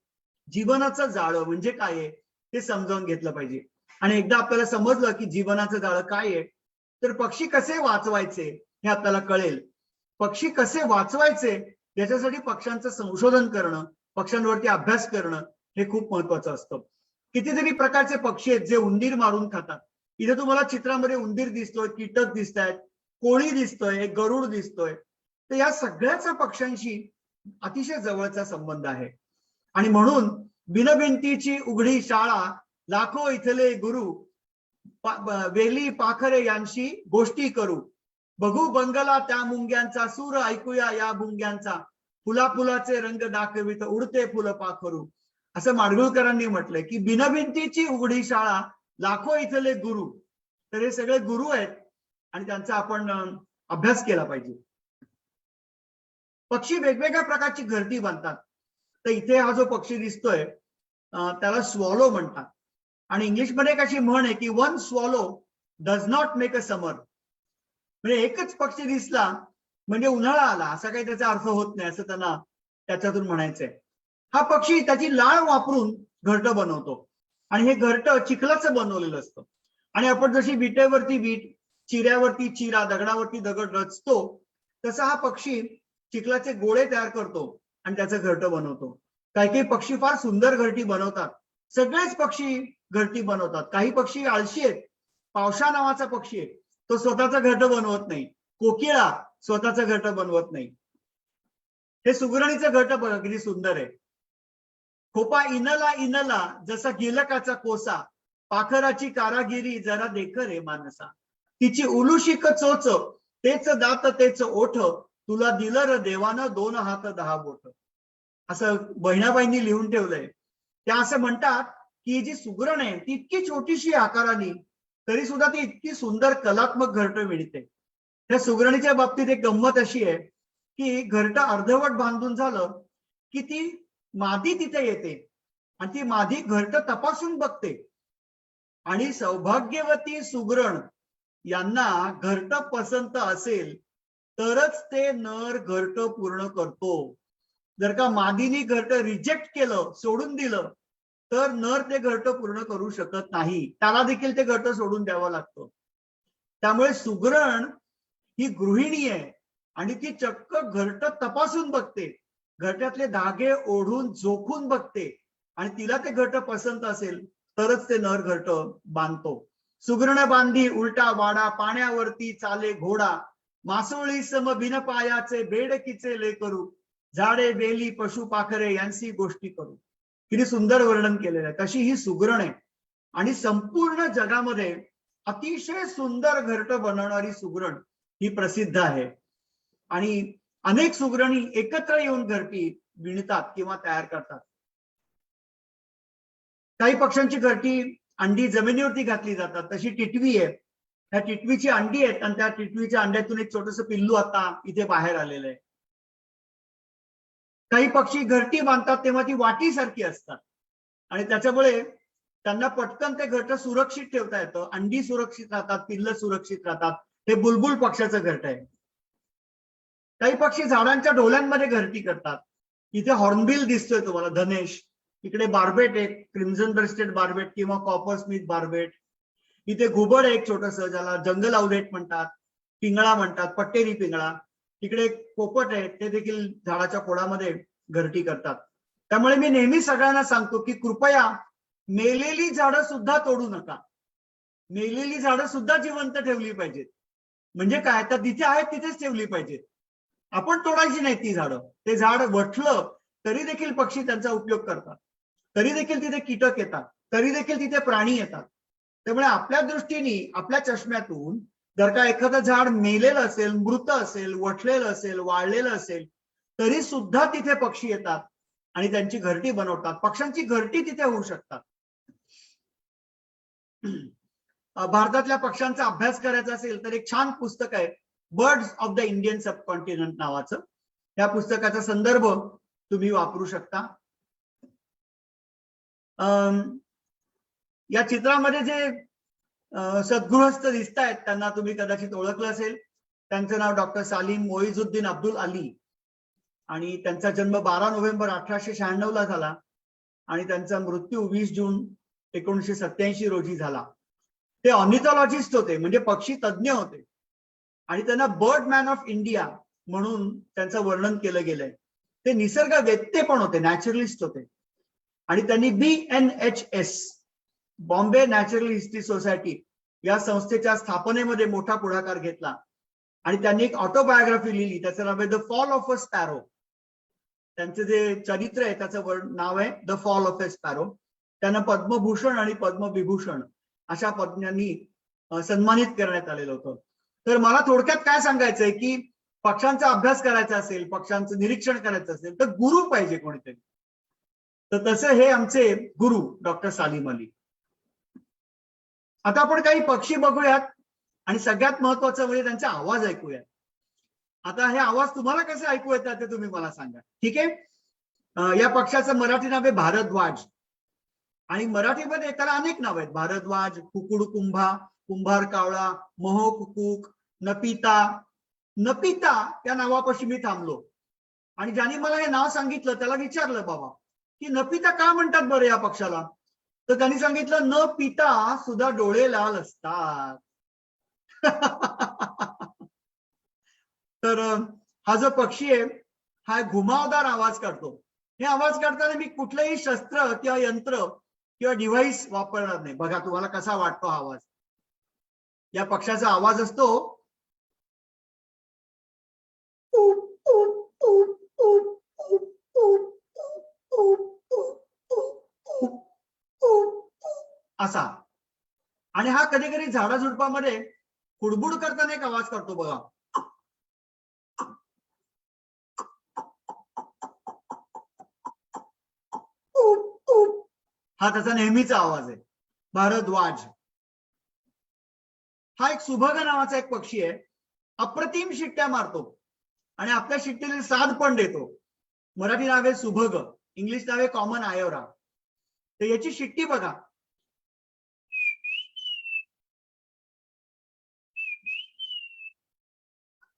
जीवनाचं जाळं म्हणजे काय आहे ते समजावून घेतलं पाहिजे. आणि एकदा आपल्याला समजलं की जीवनाचं जाळं काय आहे, तर पक्षी कसे वाचवायचे हे आपल्याला कळेल. पक्षी कसे वाचवायचे याच्यासाठी पक्ष्यांचं संशोधन करणं, पक्ष्यांवरती अभ्यास करणं हे खूप महत्वाचं असतं. कितीतरी प्रकारचे पक्षी आहेत जे उंदीर मारून खातात. इथे तुम्हाला चित्रामध्ये उंदीर दिसतोय, कीटक दिसत आहेत, कोळी दिसतोय, गरुड दिसतोय. तर या सगळ्याचा पक्ष्यांशी अतिशय जवळचा संबंध आहे. आणि म्हणून बिनभिंतीची उघडी शाळा, लाखो इथले गुरु, वेली पाखरे यांशी गोष्टी करू, बघू बंगला त्या मुंग्यांचा, सूर ऐकूया या भुंग्यांचा, फुला फुलाचे रंग दाखवित उडते फुल पाखरू. असं माडगुळकरांनी म्हटलंय की बिनभिंतीची उघडी शाळा, लाखो इथले गुरु. तर हे सगळे गुरु आहेत आणि त्यांचा आपण अभ्यास केला पाहिजे. पक्षी वेगवेगळ्या प्रकारची घरटी बांधतात. तर इथे हा जो पक्षी दिसतोय त्याला स्वॉलो म्हणतात. आणि इंग्लिशमध्ये एक अशी म्हण आहे की one swallow does not make a summer. म्हणजे एकच पक्षी दिसला म्हणजे उन्हाळा आला असा काही त्याचा अर्थ होत नाही असं त्यांना त्याच्यातून म्हणायचंय. हा पक्षी त्याची लाळ वापरून घरटं बनवतो आणि हे घरटं चिखलाचं बनवलेलं असतं. आणि आपण जशी विटेवरती वीट, चिऱ्यावरती चिरा, दगडावरती दगड रचतो तसा हा पक्षी चिखलाचे गोळे तयार करतो आणि त्याचं घरटं बनवतो. काही काही पक्षी फार सुंदर घरटी बनवतात. सगळेच पक्षी घरटी बनवतात. काही पक्षी आळशी आहेत. पावसा नावाचा पक्षी आहे, तो स्वतःचं घरटं बनवत नाही. कोकिळा स्वतःचं घरटं बनवत नाही. हे सुगरणीचं घरटं बघा किती सुंदर आहे. खोपा इनला इनला जसा गिलकाचा कोसा, पाखराची कारागिरी जरा देख रे मानसा, तिची उलुशिक चोच, तेच दात तेच ओठ, तुला दिलं र देवानं 2 हात 10 बोट. असं बहिणाबाईंनी लिहून ठेवलंय. त्या असं म्हणतात की जी सुगरण आहे ती इतकी छोटीशी आकाराने तरी सुद्धा ती इतकी सुंदर कलात्मक घरटं विणते. त्या सुगरणीच्या बाबतीत एक गंमत अशी आहे की घरटं अर्धवट बांधून झालं की ती मादी तिथे येते आणि ती मादी घरटं तपासून बघते. आणि सौभाग्यवती सुगरण यांना घरटं पसंत असेल तरच ते नर घरटं पूर्ण करतो. जर का मादीनी घरटं रिजेक्ट केलं, सोडून दिलं, तर नर ते घरटं पूर्ण करू शकत नाही. त्याला देखील ते घरटं सोडून द्यावं लागतं. त्यामुळे सुगरण ही गृहिणी आहे आणि ती चक्क घरटं तपासून बघते, घरट्यातले धागे ओढून जोखून बघते आणि तिला ते घरटं पसंत असेल तरच ते नर घरटं बांधतो. सुगरण बांधी उलटा वाडा, पाण्यावरती चाले घोडा, मासोळी सम बिन पायाचे बेडकीचे लेकरू, झाडे बेली पशु पाखरे यांची गोष्टी करू. किती सुंदर वर्णन केलेलं आहे. तशी ही सुगरण आहे आणि संपूर्ण जगामध्ये अतिशय सुंदर घरटं बनवणारी सुगरण ही प्रसिद्ध आहे. आणि अनेक सुगरणी एकत्र येऊन घरटी विणतात किंवा तयार करतात. काही पक्ष्यांची घरटी अंडी जमिनीवरती घातली जातात. तशी टिटवी आहे, त्या टिटवीची अंडी आहेत आणि त्या टिटवीच्या अंड्यातून एक छोटस पिल्लू आता इथे बाहेर आलेलं आहे. काही पक्षी घरटी बांधतात तेव्हा ती वाटीसारखी असतात आणि त्याच्यामुळे त्यांना पटकन ते घरटं सुरक्षित ठेवता येतं. अंडी सुरक्षित राहतात, पिल्ल सुरक्षित राहतात. हे बुलबुल पक्षाचं घरटं आहे. काही पक्षी झाडांच्या ढोल्यांमध्ये घरटी करतात. इथे हॉर्नबिल दिसतोय तुम्हाला, धनेश. इकडे बार्बेट आहे, क्रिम्झन ब्रेस्टेड बार्बेट किंवा कॉपर स्मिथ बार्बेट. इथे घुबड आहे एक छोटस, ज्याला जंगल आउलेट म्हणतात, पिंगळा म्हणतात, पट्टेरी पिंगळा. इकडे पोपट आहे, ते देखील झाडाच्या खोडामध्ये घरटी करतात. त्यामुळे मी नेहमी सगळ्यांना सांगतो की कृपया मेलेली झाडं सुद्धा तोडू नका. मेलेली झाडं सुद्धा जिवंत ठेवली पाहिजेत. म्हणजे काय, तर जिथे आहेत तिथेच ठेवली पाहिजेत. आपण तोडायची नाही ती झाडं. ते झाड वठलं तरी देखील पक्षी त्यांचा उपयोग करतात, तरी देखील तिथे कीटक येतात, तरी देखील तिथे प्राणी येतात. त्यामुळे आपल्या दृष्टीने, आपल्या चष्म्यातून जर का एखादं झाड मेलेलं असेल, मृत असेल, वठलेलं असेल, वाळलेलं असेल, तरी सुद्धा तिथे पक्षी येतात आणि त्यांची घरटी बनवतात. पक्ष्यांची घरटी तिथे होऊ शकतात. भारतातल्या पक्ष्यांचा अभ्यास करायचा असेल तर एक छान पुस्तक आहे, birds of the Indian subcontinent नावाचं. या पुस्तकाचा संदर्भ तुम्ही वापरू शकता. या चित्रामध्ये जे सद्गृहस्थ दिसत आहेत त्यांना तुम्ही कदाचित ओळखलं असेल. त्यांचं नाव डॉक्टर सालीम मोइझुद्दीन अब्दुल अली आणि त्यांचा जन्म 12 नोव्हेंबर 1896 ला झाला आणि त्यांचा मृत्यू 20 जून 1987 रोजी झाला. ते ऑर्निथॉलॉजिस्ट होते, म्हणजे पक्षी तज्ज्ञ होते आणि त्यांना बर्ड मॅन ऑफ इंडिया म्हणून त्यांचं वर्णन केलं गेलंय. ते निसर्गवेत्ते पण होते, नॅचरलिस्ट होते आणि त्यांनी BNHS Bombay natural history society या संस्थेच्या स्थापनेमध्ये मोठा पुढाकार घेतला आणि त्यांनी एक ऑटोबायोग्राफी लिहिली, त्याचं नाव आहे the fall of a sparrow. त्यांचं जे चरित्र आहे त्याचं नाव आहे the fall of a sparrow. त्यांना पद्मभूषण आणि पद्मविभूषण अशा पदव्यांनी सन्मानित करण्यात आलेलं होतं. तर मला थोडक्यात काय सांगायचंय की पक्ष्यांचा अभ्यास करायचा असेल, पक्ष्यांचं निरीक्षण करायचं असेल तर गुरु पाहिजे कोणीतरी. तर तसं हे आमचे गुरु डॉक्टर सालीम अली. आता आपण काही पक्षी बघूयात आणि सगळ्यात महत्वाचं म्हणजे त्यांचा आवाज ऐकूयात. आता हे आवाज तुम्हाला कसे ऐकू येतात ते तुम्ही मला सांगा, ठीक आहे. या पक्षाचं मराठी नाव आहे भारद्वाज आणि मराठीमध्ये त्याला अनेक नाव आहेत. भारद्वाज, कुकुडकुंभा, कुंभार कावळा, महो कुकुक, नपिता. नपिता या नावापाशी मी थांबलो आणि ज्यांनी मला हे नाव सांगितलं त्याला विचारलं, बाबा की नपिता का म्हणतात बरं या पक्षाला? तर त्यांनी सांगितलं, न पिता सुद्धा डोळे लाल असतात. तर हा जो पक्षी आहे हा घुमावदार आवाज काढतो. हे आवाज काढताना मी कुठलंही शस्त्र किंवा यंत्र किंवा डिव्हाइस वापरणार नाही. बघा तुम्हाला कसा वाटतो हा आवाज. या पक्षाचा आवाज असतो असा. आणि हा कधी कधी झाडाझुडपामध्ये कुडबुड करताना एक आवाज करतो बघा. हा त्याचा नेहमीचा आवाज आहे. भारद्वाज हा एक सुभग नावाचा एक पक्षी आहे. अप्रतिम शिट्ट्या मारतो आणि आपल्या शिट्टीला साध पण देतो. मराठी नाव आहे सुभग, इंग्लिश नाव आहे कॉमन आयोरा. तर याची शिट्टी बघा.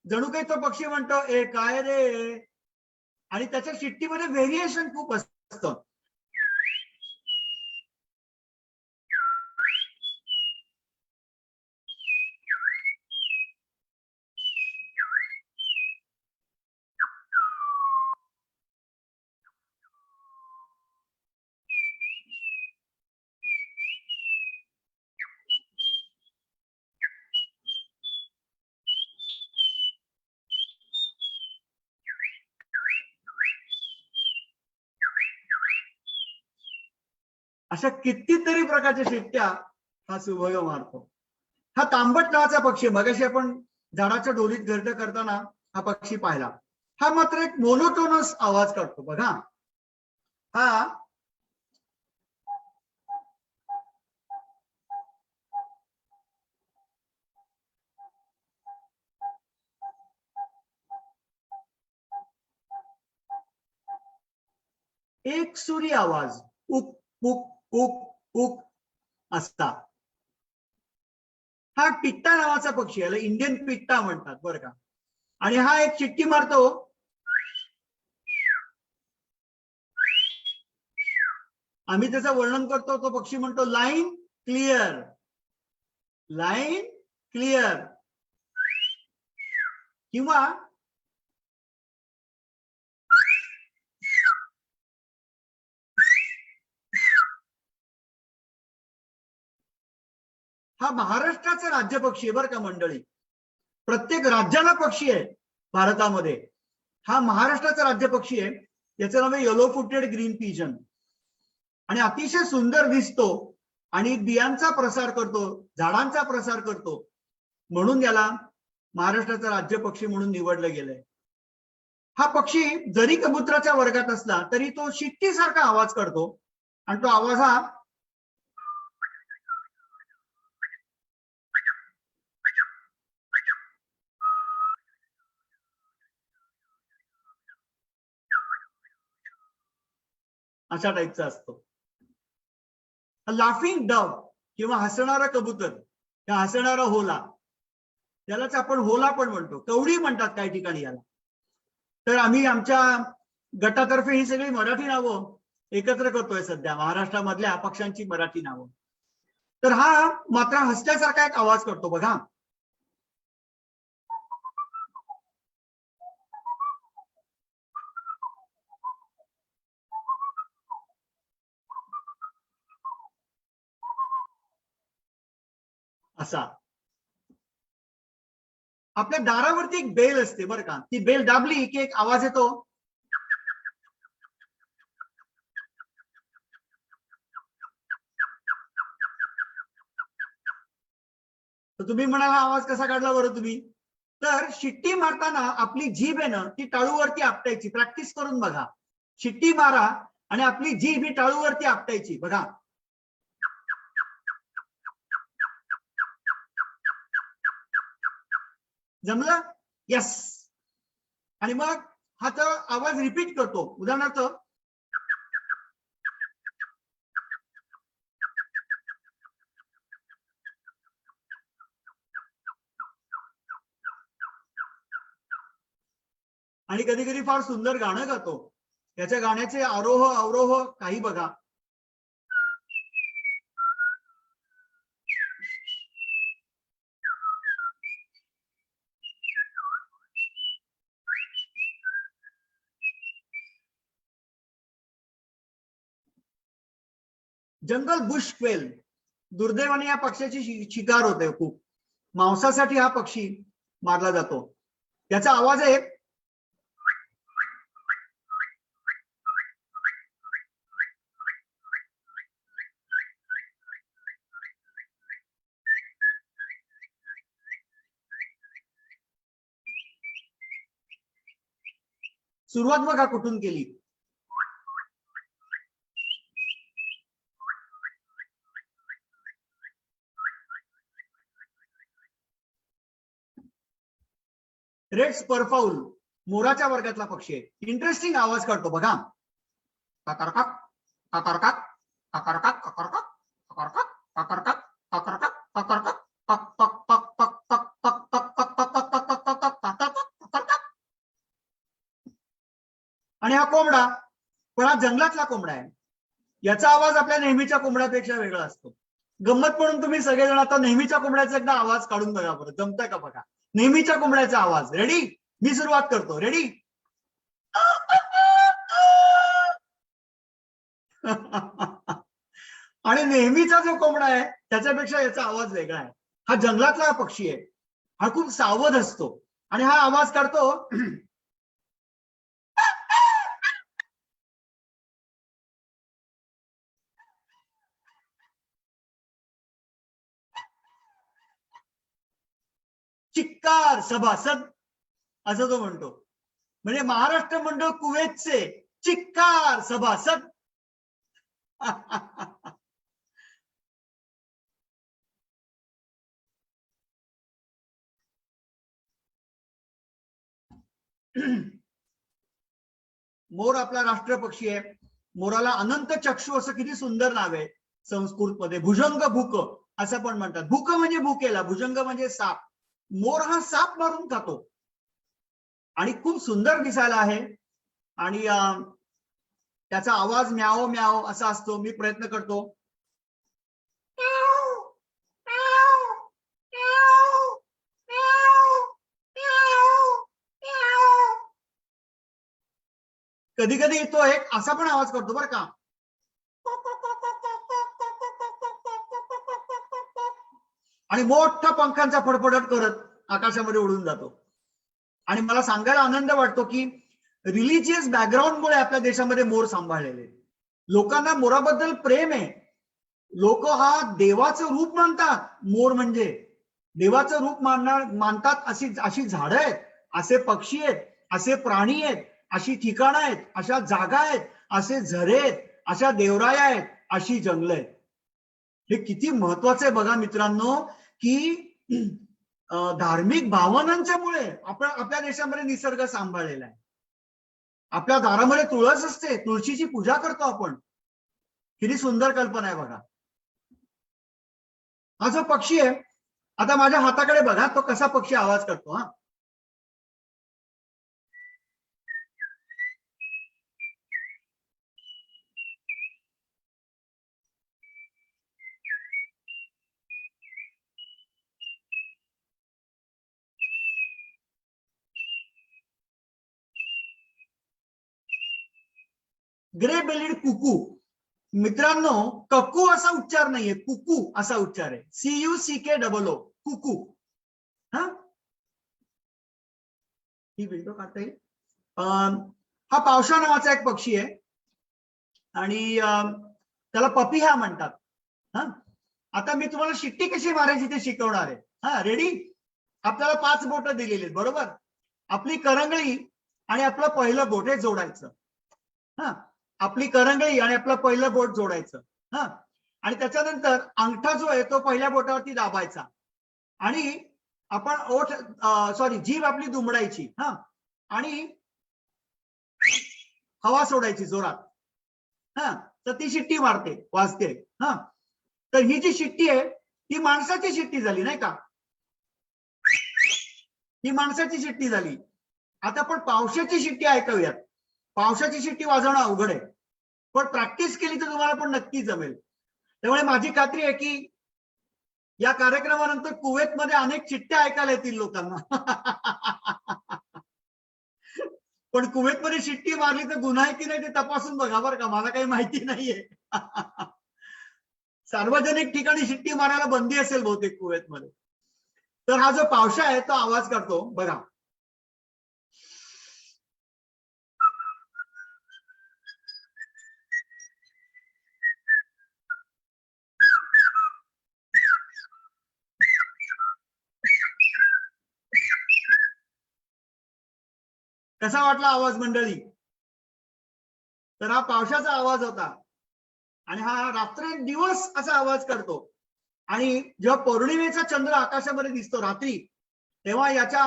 जणू काही तो पक्षी म्हणतो ए काय रे. आणि त्याच्या शिट्टीमध्ये व्हेरिएशन खूप असतं. अशा कितीतरी प्रकारच्या शिट्ट्या हा सुभग मारतो. हा तांबट नावाचा पक्षी, मगाशी आपण झाडाच्या डोलीत गर्द करताना हा पक्षी पाहिला. हा मात्र एक मोनोटोनस आवाज काढतो बघा. हा एक सुरी आवाज उक उक उक उक असता. हा पिट्टा नावाचा पक्षी, याला इंडियन पिट्टा म्हणतात बरं का. आणि हा एक चिट्टी मारतो. आम्ही त्याचं वर्णन करतो, तो पक्षी म्हणतो लाईन क्लिअर, लाईन क्लिअर. किंवा हा महाराष्ट्राचा राज्य पक्षी आहे बरं का मंडळी. प्रत्येक राज्याला पक्षी आहे भारतामध्ये. हा महाराष्ट्राचा राज्य पक्षी आहे. याचं नाव आहे येलो फुटेड ग्रीन पिजन आणि अतिशय सुंदर दिसतो आणि बियांचा प्रसार करतो, झाडांचा प्रसार करतो, म्हणून याला महाराष्ट्राचा राज्य पक्षी म्हणून निवडलं गेलंय. हा पक्षी जरी कबुतराच्या वर्गात असला तरी तो शिट्टीसारखा आवाज करतो आणि तो आवाज हा अशा टाईपचा असतो. लाफिंग डव किंवा हसणारा कबूतर, त्या हसणारा होला, त्यालाच आपण होला पण म्हणतो, कवडी म्हणतात काही ठिकाणी याला. तर आम्ही आमच्या गटातर्फे ही सगळी मराठी नावं एकत्र करतोय सध्या, महाराष्ट्रामधल्या पक्ष्यांची मराठी नावं. तर हा मात्र हसल्यासारखा एक आवाज करतो बघा. असा. आपल्या दारावरती एक बेल असते बरं का, ती बेल दाबली की एक आवाज येतो. तर तुम्ही म्हणाल हा आवाज कसा काढला बरं तुम्ही? तर शिट्टी मारताना आपली जीभ आहे ना ती टाळूवरती आपटायची. प्रॅक्टिस करून बघा. शिट्टी मारा आणि आपली जीभ ही टाळूवरती आपटायची बघा. जमलं? यस. आणि मग हा तो आवाज रिपीट करतो. उदाहरणार्थ आणि कधी कधी फार सुंदर गाणं गातो. त्याच्या गाण्याचे आरोह अवरोह काही बघा. जंगल बुश क्वेल, दुर्दैवाने या पक्षाची शिकार होते खूप. मांसासाठी हा पक्षी मारला जातो. त्याचा आवाज आहे सुरुवात बघा कुठून केली. रेड स्पर्फाउल मोराच्या वर्गातला पक्षी आहे. इंटरेस्टिंग आवाज काढतो बघा. काकारकाक काकारकाक काकारकाक काकारकाक काकारकाक काकारकाक काकारकाक काकारकाक पक पक पक पक पक पक पक पक पक पक पक पक. आणि हा कोंबडा, पण हा जंगलातला कोंबडा आहे. याचा आवाज आपल्या नेहमीच्या कोंबड्यापेक्षा वेगळा असतो. गंमत म्हणून तुम्ही सगळेजण आता नेहमीच्या कोंबड्याचा एकदा आवाज काढून बघा बरं, जमतंय का बघा. नेहमीच्या कोंबड्याचा आवाज. रेडी? मी सुरुवात करतो. रेडी? आणि नेहमीचा जो कोंबडा आहे त्याच्यापेक्षा याचा आवाज वेगळा आहे. हा जंगलातला पक्षी आहे. हा खूप सावध असतो आणि हा आवाज काढतो चिक्कार सभासद, असं तो म्हणतो. म्हणजे महाराष्ट्र मंडळ कुवेतचे चिक्कार सभासद. मोर आपला राष्ट्र पक्षी आहे. मोराला अनंत चक्षु असं किती सुंदर नाव आहे संस्कृत मध्ये. भुजंग भूक असं पण म्हणतात. भूक म्हणजे भुकेला, भुजंग म्हणजे साप. मोर हा साप मारून खातो आणि खूप सुंदर दिसायला आहे. आणि त्याचा आवाज म्याओ म्याओ असा असतो. मी प्रयत्न करतो. कधी कधी तो एक असा पण आवाज करतो बरं का. आणि मोठा पंखांचा फडफडट करत आकाशामध्ये उडून जातो. आणि मला सांगायला आनंद वाटतो की रिलिजियस बॅकग्राऊंडमुळे आपल्या देशामध्ये मोर सांभाळलेले. लोकांना मोराबद्दल प्रेम आहे. लोक हा देवाचं रूप मानतात. मोर म्हणजे देवाचं रूप मानतात. अशी झाडं आहेत, असे पक्षी आहेत, असे प्राणी आहेत, अशी ठिकाणं आहेत, अशा जागा आहेत, असे झरे आहेत, अशा देवराया आहेत, अशी जंगल आहेत. हे किती महत्वाचं आहे बघा मित्रांनो, की धार्मिक भावनांच्या मुळे आपल्या देशामध्ये निसर्ग सांभाळलेला आहे. आपल्या दारामध्ये तुळस असते, तुळशीची पूजा करतो आपण. किती सुंदर कल्पना आहे बघा. हा जो पक्षी आहे, आता माझ्या हाताकडे बघा, तो कसा पक्षी आवाज करतो. हा ग्रे बेलिड कुकू. मित्रांनो, ककू असा उच्चार नाहीये, कुकू असा उच्चार आहे. CUCKOO, कुकू. हा ही विंडो काढता येईल. हा पावसा नावाचा एक पक्षी आहे आणि त्याला पपिहा म्हणतात. हा आता मी तुम्हाला शिट्टी कशी मारायची ते शिकवणार आहे. हा रेडी. आपल्याला 5 बोट दिलेली आहेत, बरोबर. आपली करंगळी आणि आपलं पहिलं बोट हे जोडायचं. हा आपली करंगळी आणि आपलं पहिलं बोट जोडायचं. हा आणि त्याच्यानंतर अंगठा जो आहे तो पहिल्या बोटावरती दाबायचा आणि आपण जीभ आपली दुमडायची. हा आणि हवा सोडायची जोरात. हा तर ती शिट्टी मारते, वाजते. हा तर ही जी शिट्टी आहे ती माणसाची शिट्टी झाली, नाही का. ही माणसाची शिट्टी झाली. आता आपण पावसाची शिट्टी ऐकूयात. पावसाची शिट्टी वाजवणं अवघड आहे, पण प्रॅक्टिस केली तर तुम्हाला पण नक्की जमेल. त्यामुळे माझी खात्री आहे की या कार्यक्रमानंतर कुवेतमध्ये अनेक चिठ्ठ्या ऐकायला येतील लोकांना. पण कुवेतमध्ये शिट्टी मारली तर गुन्हा आहे की नाही ते तपासून बघा बरं का. मला काही माहिती नाहीये. सार्वजनिक ठिकाणी शिट्टी मारायला बंदी असेल बहुतेक कुवेतमध्ये. तर हा जो पावसा आहे तो आवाज करतो बघा. कसा वाटला आवाज मंडळी? तर हा पावसाचा आवाज होता आणि हा रात्रंदिवस असा आवाज करतो. आणि जेव्हा पौर्णिमेचा चंद्र आकाशामध्ये दिसतो रात्री, तेव्हा याचा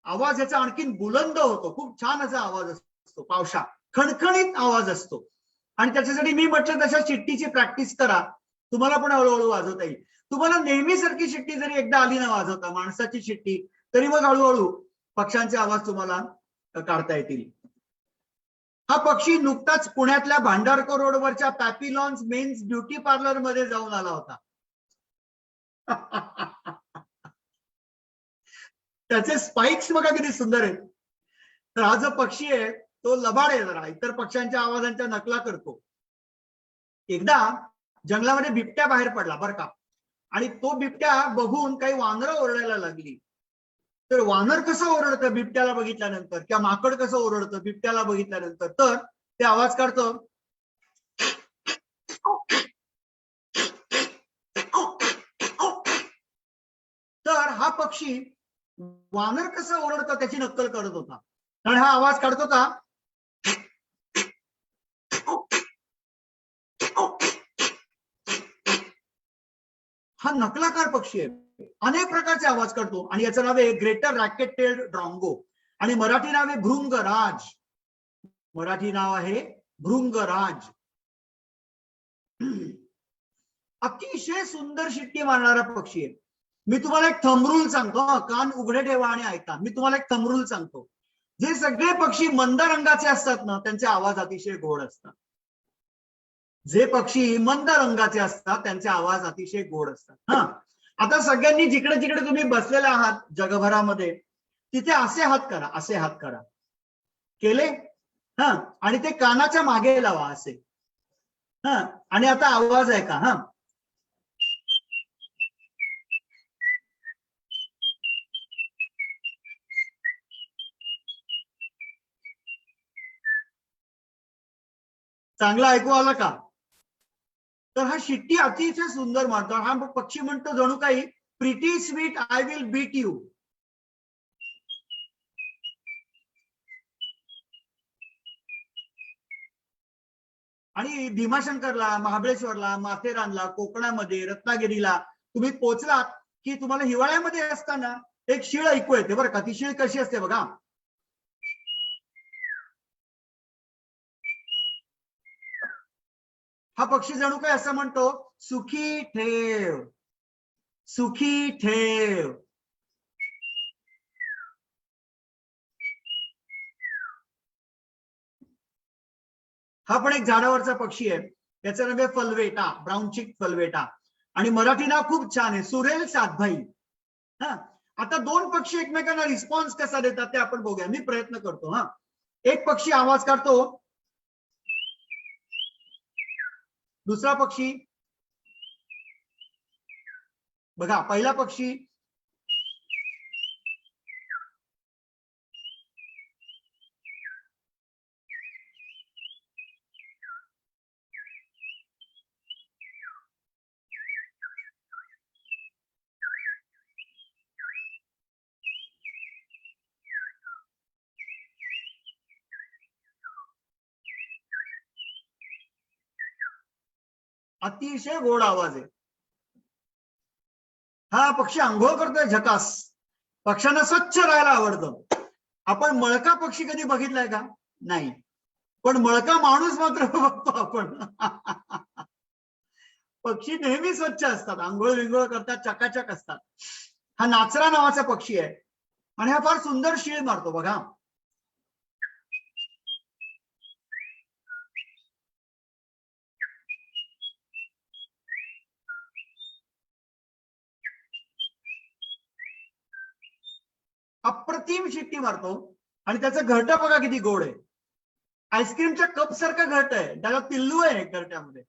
आवाज याचा आणखीन बुलंद होतो. खूप छान असा आवाज असतो पावसा. खणखणीत आवाज असतो. आणि त्याच्यासाठी मी म्हटलं तशा शिट्टीची प्रॅक्टिस करा, तुम्हाला पण हळूहळू वाजवता येईल. तुम्हाला नेहमीसारखी शिट्टी जरी एकदा आली ना वाजवता, माणसाची शिट्टी, तरी मग हळूहळू पक्ष्यांचे आवाज तुम्हाला काढता येतील. हा पक्षी नुकताच पुण्यातल्या भांडारकर रोडवरच्या पॅपिलॉन्स मेन्स ब्युटी पार्लर मध्ये जाऊन आला होता. त्याचे स्पाइक्स बघा किती सुंदर आहेत. तर हा जो पक्षी आहे तो लबाड आहे, जरा इतर पक्ष्यांच्या आवाजांच्या नकला करतो. एकदा जंगलामध्ये बिबट्या बाहेर पडला बरं का. आणि तो बिबट्या बघून काही वानरं ओरडायला लागली. तर वानर कसं ओरडतं बिबट्याला बघितल्यानंतर, किंवा माकड कसं ओरडतं बिबट्याला बघितल्यानंतर, तर ते आवाज काढतं. तर हा पक्षी वानर कसं ओरडतं त्याची नक्कल करत होता. आणि हा आवाज काढतो का, हा नकलाकार पक्षी आहे. अनेक प्रकारचे आवाज करतो आणि याचं नाव आहे ग्रेटर रॅकेट टेल्ड ड्रॉंगो. आणि मराठी नाव आहे भृंगराज. मराठी नाव आहे भृंगराज. अतिशय सुंदर शिट्टी मारणारा पक्षी आहे. मी तुम्हाला एक थंब रूल सांगतो, कान उघडे ठेवा आणि ऐका. मी तुम्हाला एक थंब रूल सांगतो. जे सगळे पक्षी मंद रंगाचे असतात ना त्यांचे आवाज अतिशय गोड असतात. जे पक्षी मंद रंगाचे असतात त्यांचे आवाज अतिशय गोड असतात. हा आता सगळ्यांनी जिकडे जिकडे तुम्ही बसलेले आहात जगभरामध्ये, तिथे असे हात करा, असे हात करा. केले? हा आणि ते कानाच्या मागे लावा असे. हा आणि आता आवाज ऐका. हा चांगला ऐकू आला का? तर हा शिट्टी अतिशय सुंदर मारतो. हा पक्षी म्हणतो जणू काही pretty sweet I will beat you. आणि भीमाशंकरला, महाबळेश्वरला, माथेरानला, कोकणामध्ये, रत्नागिरीला तुम्ही पोहोचलात की तुम्हाला हिवाळ्यामध्ये असताना एक शीळ ऐकू येते बरं का. ती शीळ कशी असते बघा. हा पक्षी जणू काय असं म्हणतो, सुखी ठेव, सुखी ठेव. हा पण एक झाडावरचा पक्षी आहे. त्याचं नाव आहे फलवेटा, ब्राऊन चिक फलवेटा. आणि मराठी नाव खूप छान आहे, सुरेल सातभाई. हा, आता दोन पक्षी एकमेकांना रिस्पॉन्स कसा देतात ते आपण बघूया. मी प्रयत्न करतो. हा, एक पक्षी आवाज काढतो, दुसरा पक्षी बघा. पहिला पक्षी अतिशय गोड आवाज आहे. हा पक्षी आंघोळ करतोय झकास. पक्ष्यांना स्वच्छ राहायला आवडतं. आपण मळका पक्षी कधी बघितलाय का? नाही. पण मळका माणूस मात्र बघतो आपण. पक्षी नेहमी स्वच्छ असतात, आंघोळ विंघोळ करतात, चकाचक असतात. हा नाचरा नावाचा पक्षी आहे आणि हा फार सुंदर शीळ मारतो बघा. अप्रतिम शिट्टी मारतो आणि त्याचं घरटं बघा किती गोड आहे. आईस्क्रीमच्या कप सारखं घरट आहे, त्याला पिल्लू आहे घरट्यामध्ये.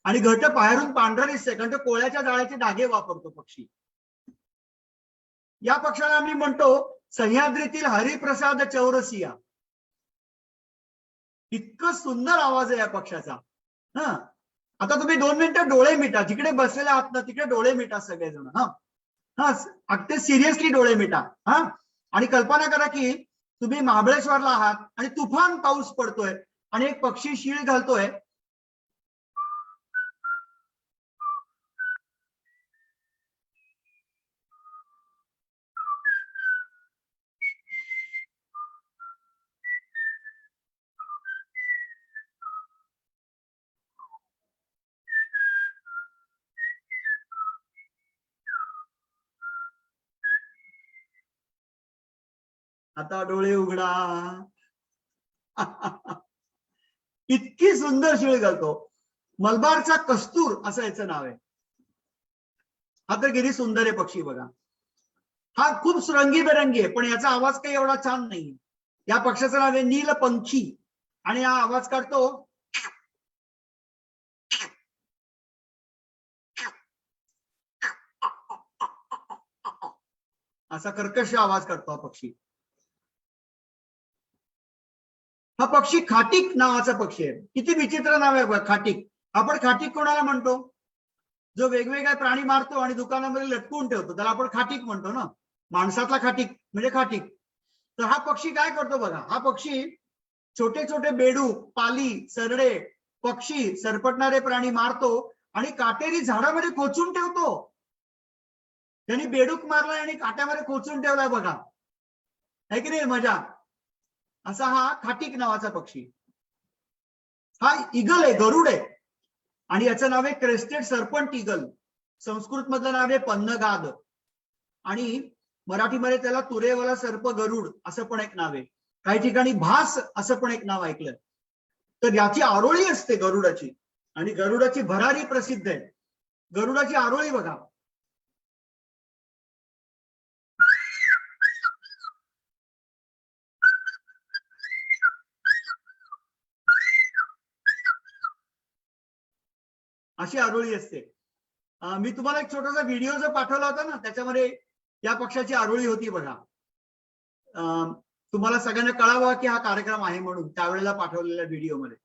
आणि घरटं बाहेरून पांढरं दिसतंय कारण तो कोळ्याच्या जाळ्याचे धागे वापरतो पक्षी. या पक्षाला आम्ही म्हणतो सह्याद्रीतील हरिप्रसाद चौरसिया. इतकं सुंदर आवाज आहे या पक्षाचा. हा, आता तुम्ही 2 मिनिटं डोळे मिटा, जिकडे बसलेले आहात ना तिकडे डोळे मिटा सगळेजण. हा हा, अगदी सिरियसली डोळे मिटा. हा, आणि कल्पना करा की तुम्ही महाबळेश्वरला आहात आणि तुफान पाऊस पडतोय आणि एक पक्षी शीळ घालतोय. आता डोळे उघडा. इतकी सुंदर शीळ घालतो. मलबारचा कस्तूर असं याचं नाव आहे. हा तर किती सुंदर आहे पक्षी बघा. हा खूप रंगीबेरंगी आहे पण याचा आवाज काही एवढा छान नाही. या पक्षाचं नाव आहे नीलपंखी आणि हा आवाज काढतो असा कर्कश आवाज काढतो हा पक्षी. हा पक्षी खाटीक नावाचा पक्षी आहे. किती विचित्र नाव आहे खाटीक. आपण खाटीक कोणाला म्हणतो? जो वेगवेगळे प्राणी मारतो आणि दुकानामध्ये लटकवून ठेवतो त्याला आपण खाटीक म्हणतो ना. माणसातला खाटीक म्हणजे खाटीक. तर हा पक्षी काय करतो बघा. हा पक्षी छोटे छोटे बेडूक, पाली, सरडे, पक्षी, सरपटणारे प्राणी मारतो आणि काटेरी झाडामध्ये खोचून ठेवतो. त्यांनी बेडूक मारलाय आणि काट्यामध्ये खोचून ठेवलाय बघा. आहे की नाही मजा. असा हा खाटीक नावाचा पक्षी. हा इगल आहे, गरुड आहे आणि याचं नाव आहे क्रेस्टेड सर्पंट इगल. संस्कृत मधलं नाव आहे पन्नगाद आणि मराठीमध्ये त्याला तुरेवाला सर्प गरुड असं पण एक नाव आहे. काही ठिकाणी भास असं पण एक नाव ऐकलं. तर याची आरोळी असते गरुडाची आणि गरुडाची भरारी प्रसिद्ध आहे. गरुडाची आरोळी बघा. अशी आरोळी असते. मी तुम्हाला एक छोटासा व्हिडिओ जो पाठवला होता ना त्याच्यामध्ये या पक्षाची आरोळी होती बघा. तुम्हाला सगळ्यांना कळावं की हा कार्यक्रम आहे म्हणून त्यावेळेला पाठवलेल्या व्हिडिओमध्ये.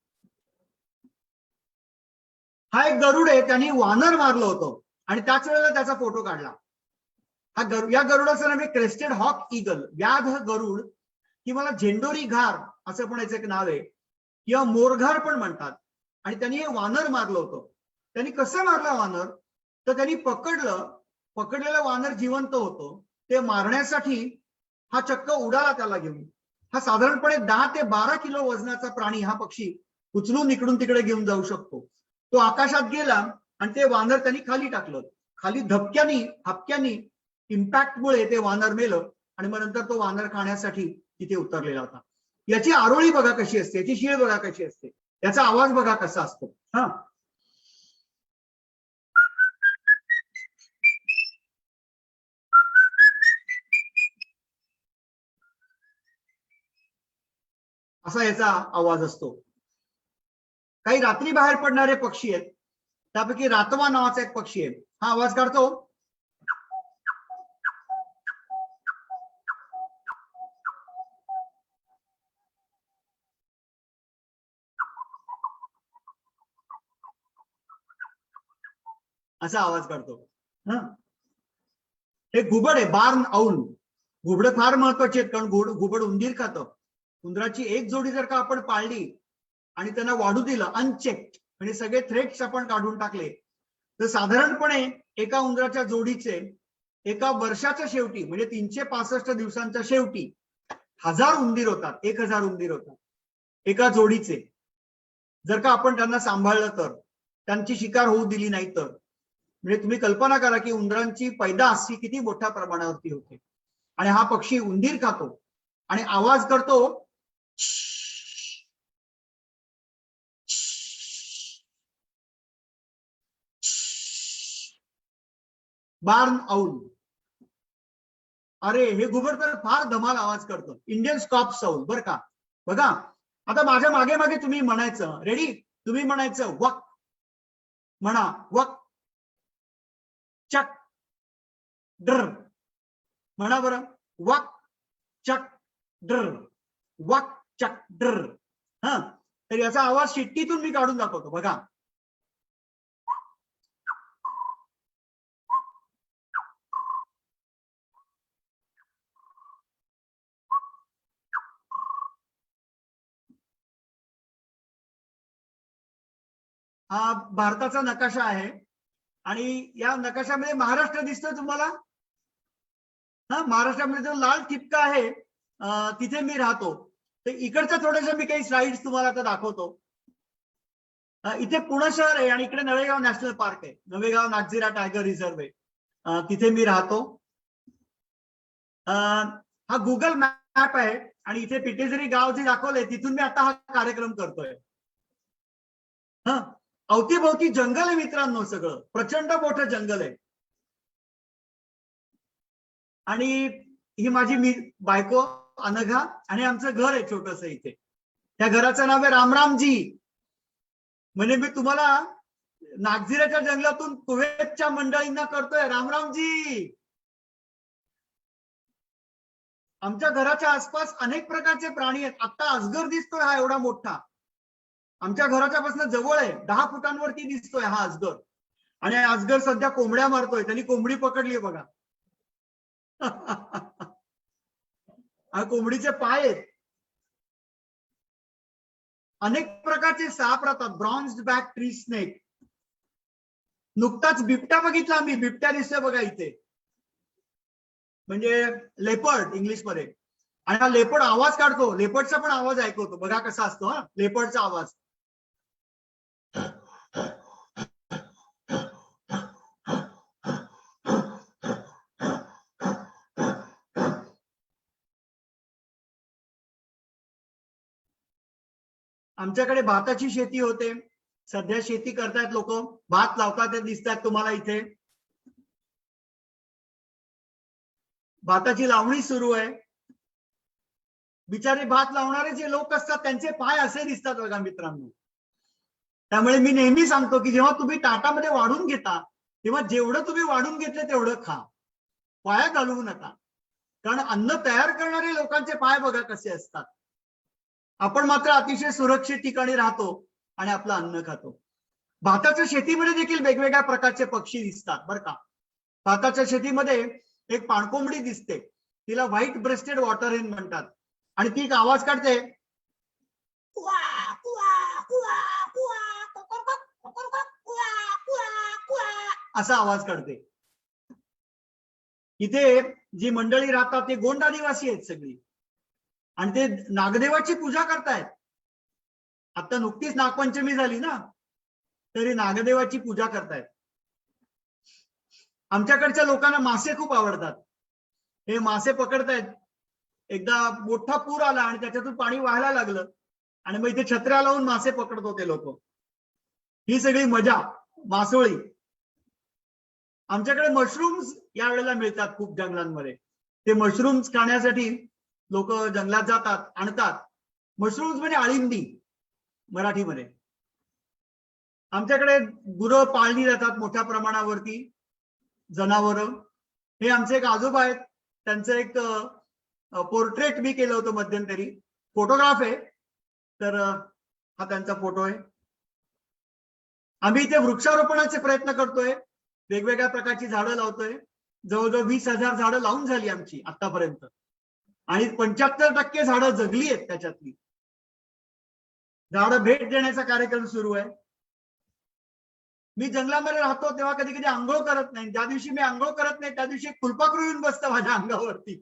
हा एक गरुड आहे, त्यांनी वानर मारलं होतं आणि त्याच वेळेला त्याचा फोटो काढला. या गरुडाचं नाव आहे क्रेस्टेड हॉक ईगल, व्याध गरुड किंवा झेंडोरी घार असं पण याचं एक नाव आहे, किंवा मोरघार पण म्हणतात. आणि त्यांनी हे वानर मारलं होतं. त्यांनी कसं मारलं वानर, तर त्यांनी पकडलेलं वानर जिवंत होतं, ते मारण्यासाठी हा चक्क उडाला त्याला घेऊन. हा साधारणपणे 10 ते 12 किलो वजनाचा प्राणी, हा पक्षी उचलून इकडून तिकडे घेऊन जाऊ शकतो. तो आकाशात गेला आणि ते वानर त्यांनी खाली टाकलं. खाली हपक्यानी इम्पॅक्टमुळे ते वानर मेलं आणि मग नंतर तो वानर खाण्यासाठी तिथे उतरलेला होता. याची आरोळी बघा कशी असते, याची शीळ बघा कशी असते, याचा आवाज बघा कसा असतो. हा, असा याचा आवाज असतो. काही रात्री बाहेर पडणारे पक्षी आहेत, त्यापैकी रातवा नावाचा एक पक्षी आहे, हा आवाज काढतो. असा आवाज काढतो. हे घुबड आहे, बार्न आऊल. घुबड फार महत्वाची आहेत, कारण घुबड उंदीर खातं. उंदराची एक जोडी जर का आपण पाळली आणि त्यांना वाढू दिलं अनचेक्ड, म्हणजे सगळे थ्रेड्स आपण काढून टाकले, तर साधारणपणे एका उंदराच्या जोडीचे एका वर्षाच्या शेवटी म्हणजे 365 दिवसांच्या शेवटी 1000 उंदीर होतात, 1000 उंदीर होतात एका जोडीचे. जर का आपण त्यांना सांभाळलं तर, त्यांची शिकार होऊ दिली नाही तर. म्हणजे तुम्ही कल्पना करा की उंदरांची पैदास ही किती मोठ्या प्रमाणावरती होते. आणि हा पक्षी उंदीर खातो आणि आवाज करतो बार्न आऊल. अरे हे घुबड तर फार धमाल आवाज करतो, इंडियन स्कॉप साऊल बर का. बघा आता माझ्या मागे मागे तुम्ही म्हणायचं, रेडी, तुम्ही म्हणायचं वक, म्हणा वक चक ड्र, म्हणा बरं, वक चक ड्र, वक चक ड्र. हा, तर याचा आवाज शिट्टीतून मी काढून दाखवतो बघा. हा भारताचा नकाशा आहे आणि या नकाशामध्ये महाराष्ट्र दिसतोय तुम्हाला. हा, महाराष्ट्रामध्ये जो लाल ठिपका आहे तिथे मी राहतो. तर इकडचं थोडंसं मी काही स्लाइड्स तुम्हाला आता दाखवतो. इथे पुणे शहर आहे आणि इकडे नवेगाव नॅशनल पार्क आहे, नवेगाव नागझिरा टायगर रिझर्व आहे, तिथे मी राहतो. हा गुगल मॅप आहे आणि इथे पिटेझरी गाव जे दाखवलंय तिथून मी आता हा कार्यक्रम करतोय. हा, अवतीभोवती जंगल आहे मित्रांनो, सगळं प्रचंड मोठं जंगल आहे. आणि ही माझी बायको अनघा आणि आमचं घर आहे छोटस इथे. त्या घराचं नाव आहे रामरामजी. म्हणजे मी तुम्हाला नागझिराच्या जंगलातून कुवेतच्या मंडळींना करतोय रामरामजी. आमच्या घराच्या आसपास अनेक प्रकारचे प्राणी आहेत. आता अजगर दिसतोय हा एवढा मोठा, आमच्या घराच्या पासून जवळ आहे, 10 फुटांवरती दिसतोय हा अजगर. आणि अजगर सध्या कोंबड्या मारतोय, त्यांनी कोंबडी पकडली बघा. कोंबडीचे पाय आहेत. अनेक प्रकारचे साप राहतात, ब्रॉन्झ बॅक ट्री स्नेक. नुकताच बिबट्या बघितला आम्ही, बिबट्या दिसतोय बघा इथे, म्हणजे लेपर्ड इंग्लिश मध्ये. आणि हा लेपर्ड आवाज काढतो, लेपर्डचा पण आवाज ऐकवतो बघा कसा असतो हा लेपर्डचा आवाज. आमच्याकडे भाताची शेती होते, सध्या शेती करतायत लोक, भात लावतात ते दिसतात तुम्हाला इथे. भाताची लावणी सुरू आहे. बिचारे भात लावणारे जे लोक असतात त्यांचे पाय असे दिसतात बघा मित्रांनो. त्यामुळे मी नेहमी सांगतो की जेव्हा तुम्ही ताटामध्ये वाढून घेता तेव्हा जेवढं तुम्ही वाढून घेतलं तेवढं खा, पाया घालवू नका. कारण अन्न तयार करणारे लोकांचे पाय बघा कसे असतात. आपण मात्र अतिशय सुरक्षित ठिकाणी राहतो आणि आपलं अन्न खातो. भाताच्या शेतीमध्ये देखील वेगवेगळ्या प्रकारचे पक्षी दिसतात बरं का. भाताच्या शेतीमध्ये एक पाणकोंबडी दिसते, तिला व्हाईट ब्रेस्टेड वॉटर हेन म्हणतात, आणि ती एक आवाज काढते, असा आवाज काढते. इथे जी मंडळी राहतात ते गोंड आदिवासी आहेत सगळी, आणि ते नागदेवाची पूजा करतायत. आता नुकतीच नागपंचमी झाली ना, तरी नागदेवाची पूजा करतायत. आमच्याकडच्या लोकांना मासे खूप आवडतात. हे मासे पकडतायत. एकदा मोठा पूर आला आणि त्याच्यातून पाणी व्हायला लागलं, आणि मग इथे छत्र्या लावून मासे पकडत होते लोक. ही सगळी मजा मासोळी. आमच्याकडे मशरूम्स या वेळेला मिळतात खूप जंगलांमध्ये. ते मशरूम्स खाण्यासाठी लोक जंगलात जातात, आणतात. मशरूम्स म्हणजे आळिंदी मराठीमध्ये. आमच्याकडे गुरं पाळली जातात मोठ्या प्रमाणावरती, जनावरं. हे आमचे एक आजोबा आहेत, त्यांचं एक पोर्ट्रेट मी केलं होतं मध्यंतरी. फोटोग्राफ आहे, तर हा त्यांचा फोटो आहे. आम्ही इथे वृक्षारोपणाचे प्रयत्न करतोय, वेगवेगळ्या प्रकारची झाडं लावतोय. जवळजवळ 20,000 झाडं लावून झाली आमची आतापर्यंत, आणि 75% झाडं जगली आहेत त्याच्यातली. झाडं भेट देण्याचा कार्यक्रम सुरू आहे. मी जंगलामध्ये राहतो तेव्हा कधी कधी आंघोळ करत नाही. ज्या दिवशी मी आंघोळ करत नाही त्या दिवशी एक फुलपाखरू येऊन बसतं माझ्या अंगावरती.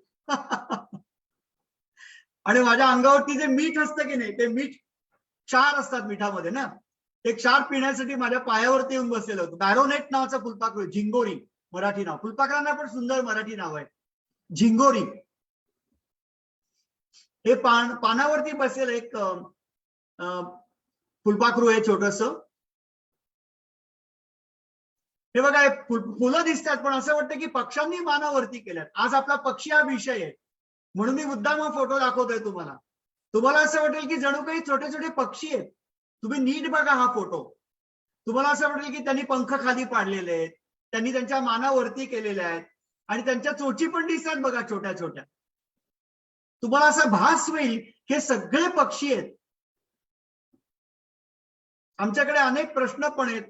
आणि माझ्या अंगावरती जे मीठ असतं की नाही, ते मीठ, क्षार असतात मिठामध्ये ना, ते क्षार पिण्यासाठी माझ्या पायावरती येऊन बसलेलं होतं. बॅरोनेट नावाचा फुलपाखरू, झिंगोरी मराठी नाव. फुलपाखरांना पण सुंदर मराठी नाव आहे, झिंगोरी. हे पानावरती बसलेलं एक फुलपाखरू आहे छोटस. हे बघा, फुलं दिसतात, पण असं वाटतं की पक्ष्यांनी मानावरती केल्यात. आज आपला पक्षी हा विषय आहे, म्हणून मी मुद्दाम हा फोटो दाखवतोय तुम्हाला. तुम्हाला असं वाटेल की जणू काही छोटे छोटे पक्षी आहेत. तुम्ही नीट बघा हा फोटो. तुम्हाला असं वाटेल की त्यांनी पंख खाली पाडलेले आहेत, त्यांनी त्यांच्या मानावरती केलेले आहेत, आणि त्यांच्या चोची पण दिसतात बघा छोट्या छोट्या. तुम्हाला असा भास होईल हे सगळे पक्षी आहेत. आमच्याकडे अनेक प्रश्न पण आहेत.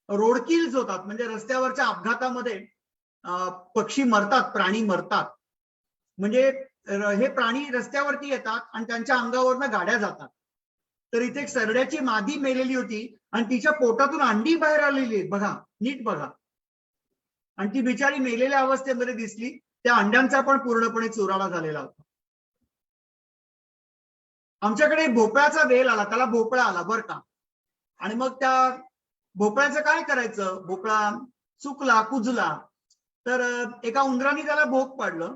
रोडकिल्स होतात, म्हणजे रस्त्यावरच्या अपघातामध्ये पक्षी मरतात, प्राणी मरतात. म्हणजे हे प्राणी रस्त्यावरती येतात आणि त्यांच्या अंगावरनं गाड्या जातात. तर इथे एक सरड्याची मादी मेलेली होती, आणि तिच्या पोटातून अंडी बाहेर आलेली आहेत बघा, नीट बघा. आणि ती बिचारी मेलेल्या अवस्थेमध्ये दिसली. त्या अंड्यांचा पण पूर्णपणे चुराडा झालेला होता. आमच्याकडे भोपळ्याचा वेल आला, त्याला भोपळा आला बरं का. आणि मग त्या भोपळ्याचं काय करायचं, भोपळा चुकला, कुजला, तर एका उंदराने त्याला भोक पाडलं,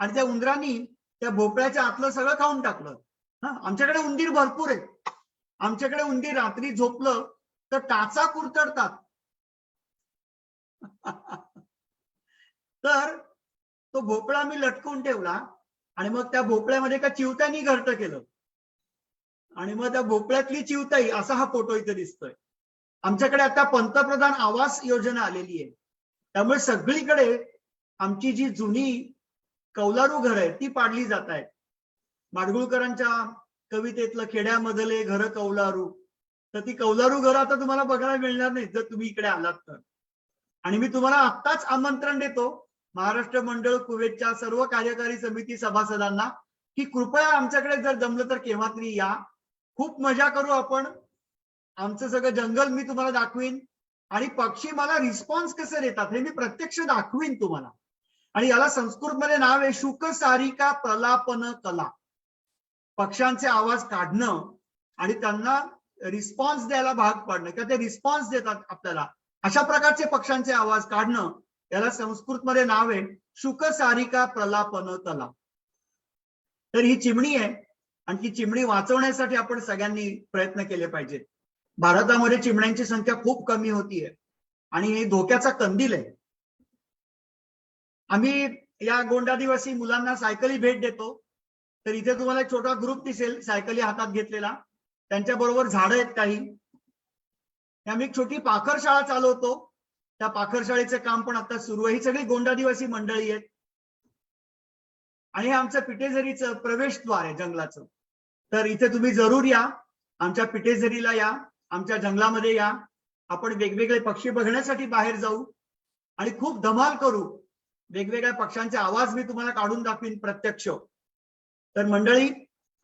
आणि त्या उंदराने त्या भोपळ्याच्या आतलं सगळं खाऊन टाकलं. आमच्याकडे उंदीर भरपूर आहेत. आमच्याकडे उंदीर रात्री झोपलं तर टाचा कुरतडतात. तर तो भोपळा मी लटकून ठेवला, आणि मग त्या भोपळ्यामध्ये एका चिवत्यानी घरटं केलं, आणि मग त्या भोपळ्यातली चिवताई, असा हा फोटो इथे दिसतोय. आमच्याकडे आता पंतप्रधान आवास योजना आलेली आहे, त्यामुळे सगळीकडे आमची जी जुनी कौलारू घर आहे ती पाडली जात आहेत. माडगुळकरांच्या कवितेतलं खेड्यामधले घर कौलारू, तर ती कौलारू घर आता तुम्हाला बघायला मिळणार नाही जर तुम्ही इकडे आलात तर. आणि मी तुम्हाला आत्ताच आमंत्रण देतो महाराष्ट्र मंडळ कुवेतच्या सर्व कार्यकारी समिती सभासदांना, की कृपया आमच्याकडे जर जमलं तर केव्हा तरी या. खूप मजा करू आपण. आमचं सगळं जंगल मी तुम्हाला दाखवीन, आणि पक्षी मला रिस्पॉन्स कसे देतात हे मी प्रत्यक्ष दाखवीन तुम्हाला. आणि याला संस्कृतमध्ये नाव आहे शुक सारिका प्रलापन कला. पक्ष्यांचे आवाज काढणं आणि त्यांना रिस्पॉन्स द्यायला भाग पाडणं, किंवा ते रिस्पॉन्स देतात आपल्याला, अशा प्रकारचे पक्ष्यांचे आवाज काढणं, याला संस्कृतमध्ये नाव आहे शुक सारिका प्रलापन कला. तर ही चिमणी आहे, आणि ती चिमणी वाचवण्यासाठी आपण सगळ्यांनी प्रयत्न केले पाहिजेत. भारतामध्ये चिमण्यांची संख्या खूप कमी होतीये, आणि हे धोक्याचा कंदील आहे. आम्ही या गोंड आदिवासी मुलांना सायकली भेट देतो. तर इथे तुम्हाला एक छोटा ग्रुप दिसेल सायकली हातात घेतलेला, त्यांच्या बरोबर झाडं आहेत काही. आम्ही एक छोटी पाखरशाळा चालवतो, त्या पाखरशाळेचं काम पण आता सुरू आहे. ही सगळी गोंड आदिवासी मंडळी आहेत, आणि हे आमचं पिटेझरीचं प्रवेशद्वार आहे जंगलाचं. तर इथे तुम्ही जरूर या, आमच्या पिटेझरीला या, आमच्या जंगलामध्ये या. आपण वेगवेगळे पक्षी बघण्यासाठी बाहेर जाऊ आणि खूप धमाल करू. वेगवेगळ्या पक्ष्यांचे आवाज मी तुम्हाला काढून दाखवीन प्रत्यक्ष. तर मंडळी,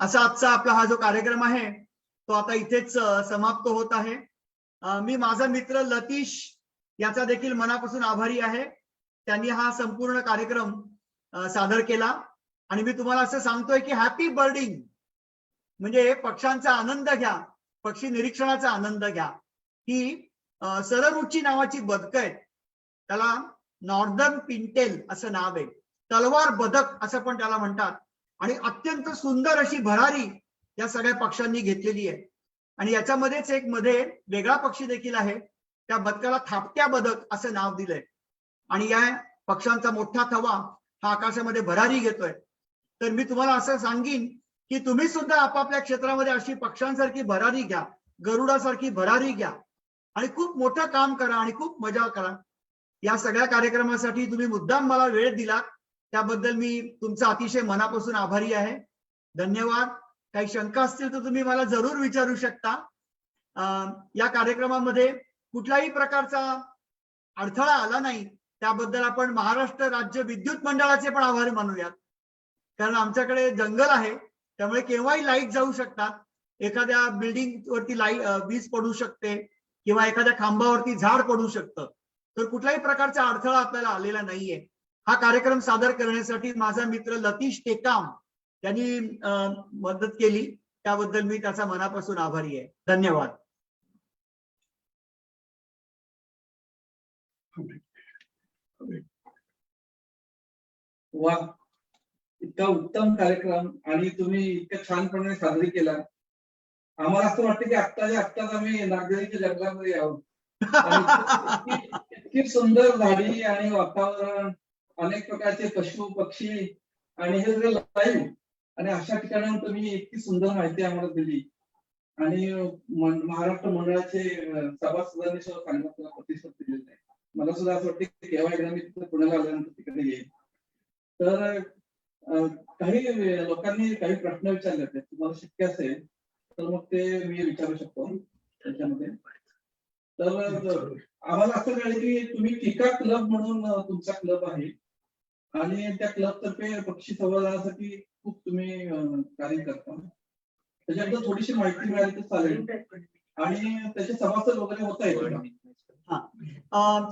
असा आजचा आपला हा जो कार्यक्रम आहे तो आता इथेच समाप्त होत आहे. मी माझा मित्र लतीश याचा देखील मनापासून आभारी आहे. त्यांनी हा संपूर्ण कार्यक्रम सादर केला आणि मी तुम्हाला असं सांगतोय की हॅपी बर्डिंग, म्हणजे पक्ष्यांचा आनंद घ्या, पक्षी निरीक्षणाचा आनंद घ्या. ही सररुची नावाची बदकं आहेत. त्याला नॉर्दर्न पिंटेल असं नाव आहे. तलवार बदक असं पण त्याला म्हणतात. आणि अत्यंत सुंदर अशी भरारी या सगळ्या पक्ष्यांनी घेतलेली आहे. आणि याच्यामध्येच एक मध्ये वेगळा पक्षी देखील आहे. त्या बदकाला थापट्या बदक असं नाव दिलंय. आणि या पक्ष्यांचा मोठा थवा हा आकाशामध्ये भरारी घेतोय. तर मी तुम्हाला असं सांगीन की तुम्ही सुद्धा आपापल्या क्षेत्रामध्ये अशी पक्ष्यांसारखी भरारी घ्या, गरुडासारखी भरारी घ्या आणि खूप मोठं काम करा आणि खूप मजा करा. या सगळ्या कार्यक्रमासाठी तुम्ही मुद्दाम मला वेळ दिला त्याबद्दल मी तुमचा अतिशय मनापासून आभारी आहे. धन्यवाद. काही शंका असतील तर तुम्ही मला जरूर विचारू शकता. या कार्यक्रमामध्ये कुठल्याही प्रकारचा अडथळा आला नाही त्याबद्दल आपण महाराष्ट्र राज्य विद्युत मंडळाचे पण आभार मानूयात. कारण आमच्याकडे जंगल आहे त्यामुळे केव्हाही लाईट जाऊ शकतात. एखाद्या बिल्डिंग वरती वीज पडू शकते किंवा एखाद्या खांबावरती झाड पडू शकतं. तर कुठल्याही प्रकारचा अडथळा आपल्याला आलेला नाहीये. हा कार्यक्रम सादर करण्यासाठी माझा मित्र लतीश टेकाम यांनी मदत केली, त्याबद्दल मी त्याचा मनापासून आभारी आहे. धन्यवाद. वा, इतका उत्तम कार्यक्रम आणि तुम्ही इतक्या छानपणे साजरी केला. आम्हाला असं वाटतं की आत्ताच आम्ही नागदेवीच्या जंगलामध्ये आहोत. इतकी सुंदर झाडी आणि वातावरण, अनेक प्रकारचे पशु पक्षी आणि हे सगळं लाईव्ह आणि अशा ठिकाणाहून तुम्ही इतकी सुंदर माहिती आम्हाला दिली. आणि महाराष्ट्र मंडळाचे सभासदांनी सुद्धा चांगला प्रतिसाद दिलेला आहे. मला सुद्धा असं वाटतं की केव्हा एकदा मी तिथे पुण्याला आल्यानंतर तिकडे येईल. तर काही लोकांनी काही प्रश्न विचारले होते, तुम्हाला शक्य असेल तर मग ते मी विचारू शकतो त्याच्यामध्ये. तर आम्हाला असं कळलं की तुम्ही टिका क्लब म्हणून तुमचा क्लब आहे आणि त्या क्लब तर्फे पक्षी संवर्धनासाठी खूप तुम्ही कार्य करता. त्याच्याबद्दल थोडीशी माहिती मिळाली तर चालेल. आणि त्याचे सभासद वगैरे होता येतं का?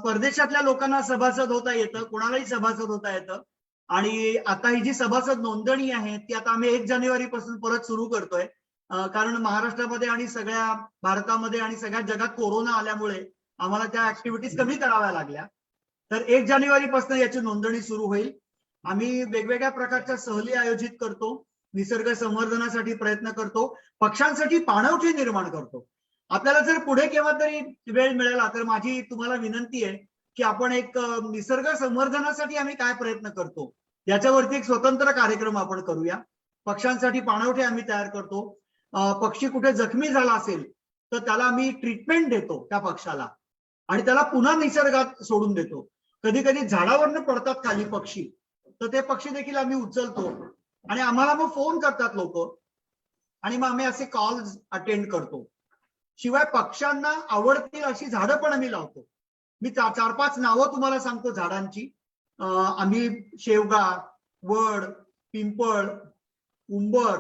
परदेशातल्या लोकांना सभासद होता येतं, कोणालाही सभासद होता येतं. आणि आता ही जी सभासद नोंदणी आहे ती आता आम्ही 1 जानेवारी पासून परत सुरू करतोय. कारण महाराष्ट्रामध्ये आणि सगळ्या भारतामध्ये आणि सगळ्या जगात कोरोना आल्यामुळे आम्हाला त्या ऍक्टिव्हिटीज कमी कराव्या लागल्या. तर 1 जानेवारी पासून याची नोंदणी सुरू होईल. आम्ही वेगवेगळ्या प्रकारच्या सहली आयोजित करतो, निसर्ग संवर्धनासाठी प्रयत्न करतो, पक्ष्यांसाठी पाणवठे निर्माण करतो. आपल्याला जर पुढे केव्हा तरी वेळ मिळाला तर माझी तुम्हाला विनंती आहे की आपण एक निसर्ग संवर्धनासाठी आम्ही काय प्रयत्न करतो याच्यावरती एक स्वतंत्र कार्यक्रम आपण करूया. पक्ष्यांसाठी पाणवठे आम्ही तयार करतो. पक्षी कुठे जखमी झाला असेल तर त्याला आम्ही ट्रीटमेंट देतो त्या पक्षाला आणि त्याला पुन्हा निसर्गात सोडून देतो. कधी कधी झाडावरनं पडतात खाली पक्षी, तर ते पक्षी देखील आम्ही उचलतो आणि आम्हाला मग फोन करतात लोक आणि मग आम्ही असे कॉल्स अटेंड करतो. शिवाय पक्ष्यांना आवडतील अशी झाडं पण आम्ही लावतो. मी 4-5 नावं तुम्हाला सांगतो झाडांची. आम्ही शेवगा, वड, पिंपळ, उंबर,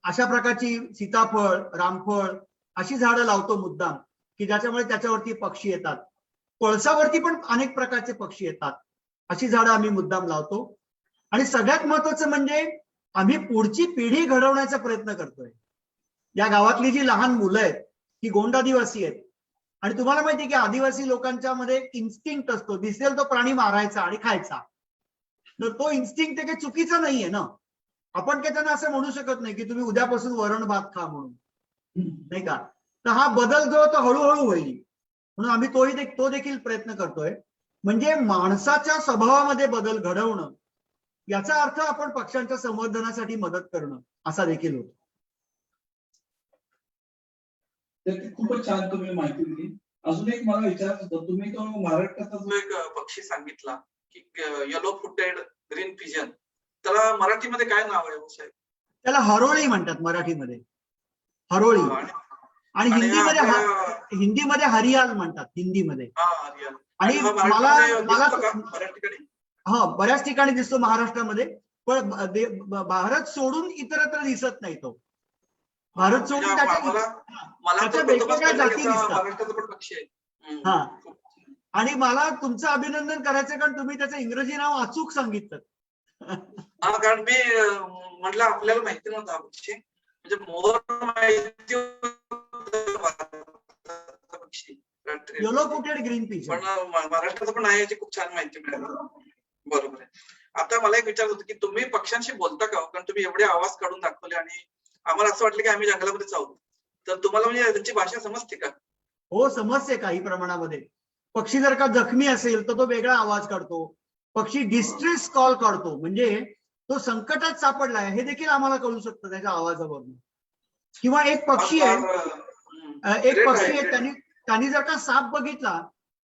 अशा प्रकारची सीताफळ, रामफळ अशी झाडं लावतो मुद्दाम की ज्याच्यामुळे त्याच्यावरती पक्षी येतात. पळसावरती पण अनेक प्रकारचे पक्षी येतात, अशी झाडं आम्ही मुद्दाम लावतो. आणि सगळ्यात महत्वाचं म्हणजे आम्ही पुढची पिढी घडवण्याचा प्रयत्न करतोय. या गावातली जी लहान मुलं आहेत ही गोंड आदिवासी आहेत आणि तुम्हाला माहिती आहे की आदिवासी लोकांच्या मध्ये इन्स्टिंक्ट असतो, दिसेल तो प्राणी मारायचा आणि खायचा. तर तो इन्स्टिंक्ट काही चुकीचा नाहीये ना. आपण काही त्यांना असं म्हणू शकत नाही की तुम्ही उद्यापासून वरण भात खा म्हणून, नाही का. तर हा बदल जो तो हळूहळू होईल म्हणून आम्ही तो देखील प्रयत्न करतोय. म्हणजे माणसाच्या स्वभावामध्ये बदल घडवणं याचा अर्थ आपण पक्ष्यांच्या संवर्धनासाठी मदत करणं असा देखील होतो. खूपच छान तुम्ही माहिती दिली. अजून एक मला विचारायचं होतं, तुम्ही तो महाराष्ट्राचा जो एक पक्षी सांगितला की येलो फुटेड ग्रीन पिजन, त्याला मराठीमध्ये काय नाव आहे साहेब? त्याला हरोळी म्हणतात मराठीमध्ये. हरोळी. आणि आणि हिंदीमध्ये हरियाल म्हणतात हिंदीमध्ये. हरियाल. आणि हा मला मराठीमध्ये दिसतो का बऱ्याच ठिकाणी? हा बऱ्याच ठिकाणी दिसतो महाराष्ट्रामध्ये, पण भारत सोडून इतरत्र दिसत नाही तो. भारत सोडून त्याच्या वेगवेगळ्या जाती दिसतात. महाराष्ट्राचा पण पक्षी आहे. हा, आणि मला तुमचं अभिनंदन करायचं कारण तुम्ही त्याचं इंग्रजी नाव अचूक सांगितलं. हा, कारण मी म्हटलं आपल्याला माहिती नव्हतं हा पक्षी, म्हणजे मोर माहिती पक्षी येलो फुटेड ग्रीन पीच, पण महाराष्ट्राचं पण आहे याची खूप छान माहिती मिळाली. बरोबर आहे. आता मला एक विचारत होतं की तुम्ही पक्ष्यांशी बोलता का? कारण तुम्ही एवढे आवाज काढून दाखवले आणि आम्हाला असं वाटलं की आम्ही जंगलामध्ये आहोत, तर तुम्हाला म्हणजे त्यांची भाषा समजते का? हो, समजते काही प्रमाणामध्ये. पक्षी जर का जखमी असेल तर तो वेगळा आवाज काढतो. पक्षी डिस्ट्रेस कॉल काढतो, म्हणजे तो संकटात सापडलाय हे देखील आम्हाला कळू शकतं त्याच्या आवाजावरून. किंवा एक पक्षी आहे त्यांनी जर का साप बघितला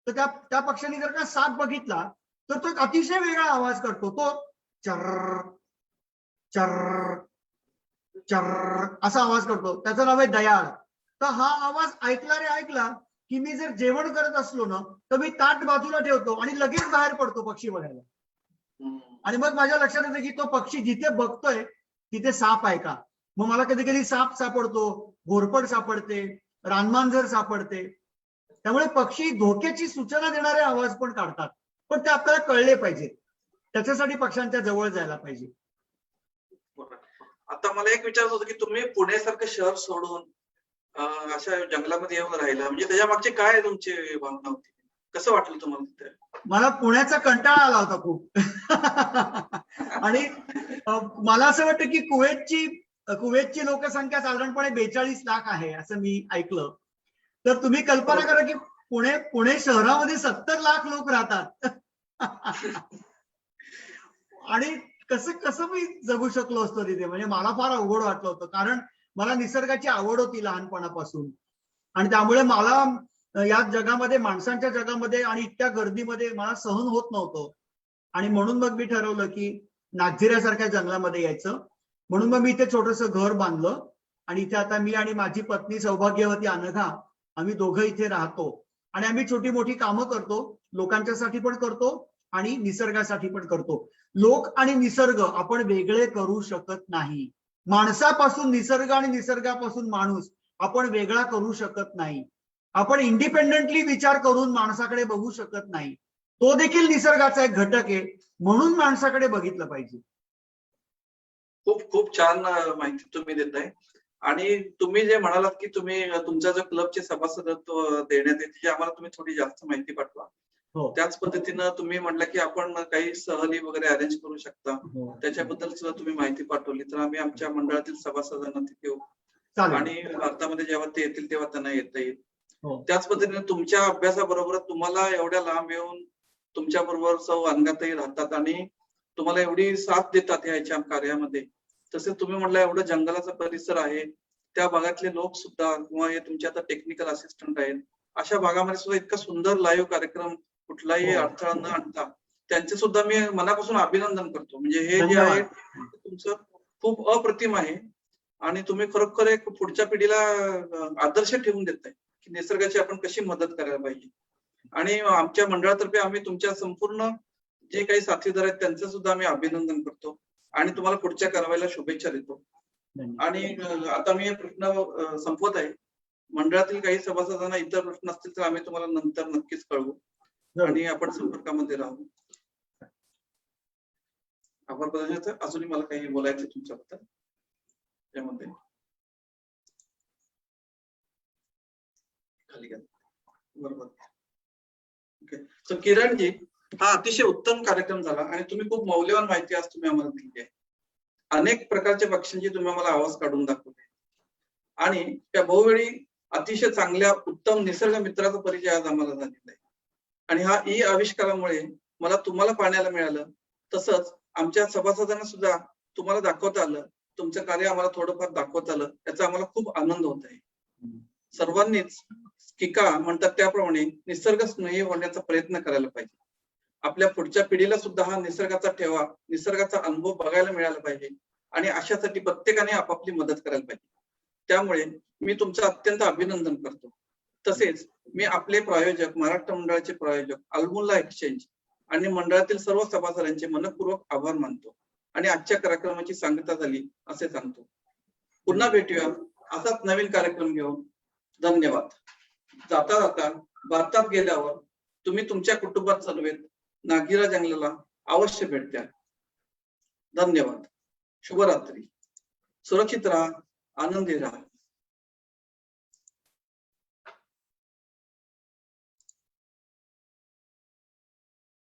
तर त्या पक्ष्याने जर का साप बघितला तर तो एक अतिशय वेगळा आवाज करतो. तो चर्र चर्र चर्र असा आवाज करतो. त्याचं नाव आहे दयाळ. तर हा आवाज ऐकला की मी जर जेवण करत असलो ना तर मी ताट बाजूला ठेवतो आणि लगेच बाहेर पडतो पक्षी बघायला. आणि मग माझ्या लक्षात येतं की तो पक्षी जिथे बघतोय तिथे साप आहे का. मग मला कधी कधी साप सापडतो, घोरपड सापडते, रानमांजर सापडते. त्यामुळे पक्षी धोक्याची सूचना देणारे आवाज पण काढतात, पण ते आपल्याला कळले पाहिजे. त्याच्यासाठी पक्ष्यांच्या जवळ जायला पाहिजे. आता मला एक विचारत होतं की तुम्ही पुण्यासारखं शहर सोडून अशा जंगलामध्ये येऊन राहिला, म्हणजे त्याच्या मागचे काय तुमची भावना होती? कसं वाटलं तुम्हाला तिथे? मला पुण्याचा कंटाळा आला होता खूप. आणि मला असं वाटतं की कुवेतची लोकसंख्या साधारणपणे 42 लाख आहे असं मी ऐकलं. तर तुम्ही कल्पना करा की पुणे शहरामध्ये 70 लाख लोक राहतात. आणि कसं मी जगू शकलो असतो तिथे, म्हणजे मला फार अवघड वाटलं होतं. कारण मला निसर्गाची आवड होती लहानपणापासून, आणि त्यामुळे मला या जगामध्ये, माणसांच्या जगामध्ये आणि इतक्या गर्दीमध्ये मला सहन होत नव्हतं. आणि म्हणून मग मी ठरवलं की नागझिऱ्यासारख्या जंगलामध्ये यायचं. म्हणून मग मी इथे छोटंसं घर बांधलं आणि इथे आता मी आणि माझी पत्नी सौभाग्यवती अनघा आम्ही दोघं इथे राहतो. आणि आम्ही छोटी मोठी कामं करतो, लोकांच्यासाठी पण करतो आणि निसर्गासाठी पण करतो. लोक आणि निसर्ग आपण वेगळे करू शकत नाही. माणसापासून निसर्ग आणि निसर्गापासून माणूस आपण वेगळा करू शकत नाही. आपण इंडिपेंडेंटली विचार करून माणसाकडे बघू शकत नाही. तो देखील निसर्गाचा एक घटक आहे, म्हणून माणसाकडे बघितलं पाहिजे. खूप खूप छान माहिती तुम्ही देताय. आणि तुम्ही जे म्हणालात की तुम्ही तुमच्या जो क्लबचे सभासदत्व देण्यात येते, आम्हाला तुम्ही थोडी जास्त माहिती पाठवा. त्याच पद्धतीनं तुम्ही म्हटलं की आपण काही सहली वगैरे अरेंज करू शकता, त्याच्याबद्दल सुद्धा तुम्ही माहिती पाठवली तर आम्ही आमच्या मंडळातील सभासदांना तिथे येऊ आणि भारतामध्ये जेव्हा ते येतील तेव्हा त्यांना येता येईल. त्याच पद्धतीने तुमच्या अभ्यासाबरोबर तुम्हाला एवढ्या लांब येऊन तुमच्या बरोबर सौ अनघाताई राहतात आणि तुम्हाला एवढी साथ देतात याच्या कार्यामध्ये. तसेच तुम्ही म्हटलं एवढं जंगलाचा परिसर आहे, त्या भागातले लोक सुद्धा किंवा हे तुमचे आता टेक्निकल असिस्टंट आहेत, अशा भागामध्ये सुद्धा इतका सुंदर लाईव्ह कार्यक्रम कुठलाही अडथळा न आणता त्यांचे सुद्धा मी मनापासून अभिनंदन करतो. म्हणजे हे जे आहे तुमचं खूप अप्रतिम आहे आणि तुम्ही खरोखर एक पुढच्या पिढीला आदर्श ठेवून देताय की निसर्गाची आपण कशी मदत करायला पाहिजे. आणि आमच्या मंडळातर्फे आम्ही तुमच्या संपूर्ण जे काही साथीदार आहेत त्यांचं सुद्धा आम्ही अभिनंदन करतो आणि तुम्हाला पुढच्या कारवाईला शुभेच्छा देतो. आणि आता मी प्रश्न संपवत आहे. मंडळातील काही सभासदांना इतर प्रश्न असतील तर आम्ही तुम्हाला नंतर नक्कीच कळवू आणि आपण संपर्कामध्ये राहू. आभार प्रदर्शन. अजूनही मला काही बोलायचं तुमच्याबद्दल त्यामध्ये खाली घ्या. बरोबर. ओके. सो किरणजी, हा अतिशय उत्तम कार्यक्रम झाला आणि तुम्ही खूप मौल्यवान माहिती आज तुम्ही आम्हाला दिली आहे. अनेक प्रकारच्या पक्ष्यांची तुम्ही आम्हाला आवाज काढून दाखवले आणि त्या बहुवेळी अतिशय चांगल्या उत्तम निसर्ग मित्राचा परिचय आज आम्हाला झालेला आहे. आणि हा ई आविष्कारामुळे मला तुम्हाला पाहण्याला मिळालं, तसंच आमच्या सभासदांना सुद्धा तुम्हाला दाखवता आलं, तुमचं कार्य आम्हाला थोडंफार दाखवता आलं, याचा आम्हाला खूप आनंद होत आहे. सर्वांनीच किका म्हणतात त्याप्रमाणे निसर्ग स्नेही होण्याचा प्रयत्न करायला पाहिजे. आपल्या पुढच्या पिढीला सुद्धा हा निसर्गाचा ठेवा, निसर्गाचा अनुभव बघायला मिळाला पाहिजे आणि अशासाठी प्रत्येकाने आपापली मदत करायला पाहिजे. त्यामुळे मी तुमचं अत्यंत अभिनंदन करतो. तसेच मी आपले प्रायोजक, महाराष्ट्र मंडळाचे प्रायोजक अल्मुल्ला एक्सचेंज आणि मंडळातील सर्व सभासदांचे मनपूर्वक आभार मानतो आणि आजच्या कार्यक्रमाची सांगता झाली असे सांगतो. पुन्हा भेटूया असाच नवीन कार्यक्रम घेऊन. धन्यवाद. जाता जाता भारतात गेल्यावर तुम्ही तुमच्या कुटुंबात समवेत नागीरा जंगलाला अवश्य भेट द्या. धन्यवाद. शुभरात्री. सुरक्षित राहा, आनंदी राहा.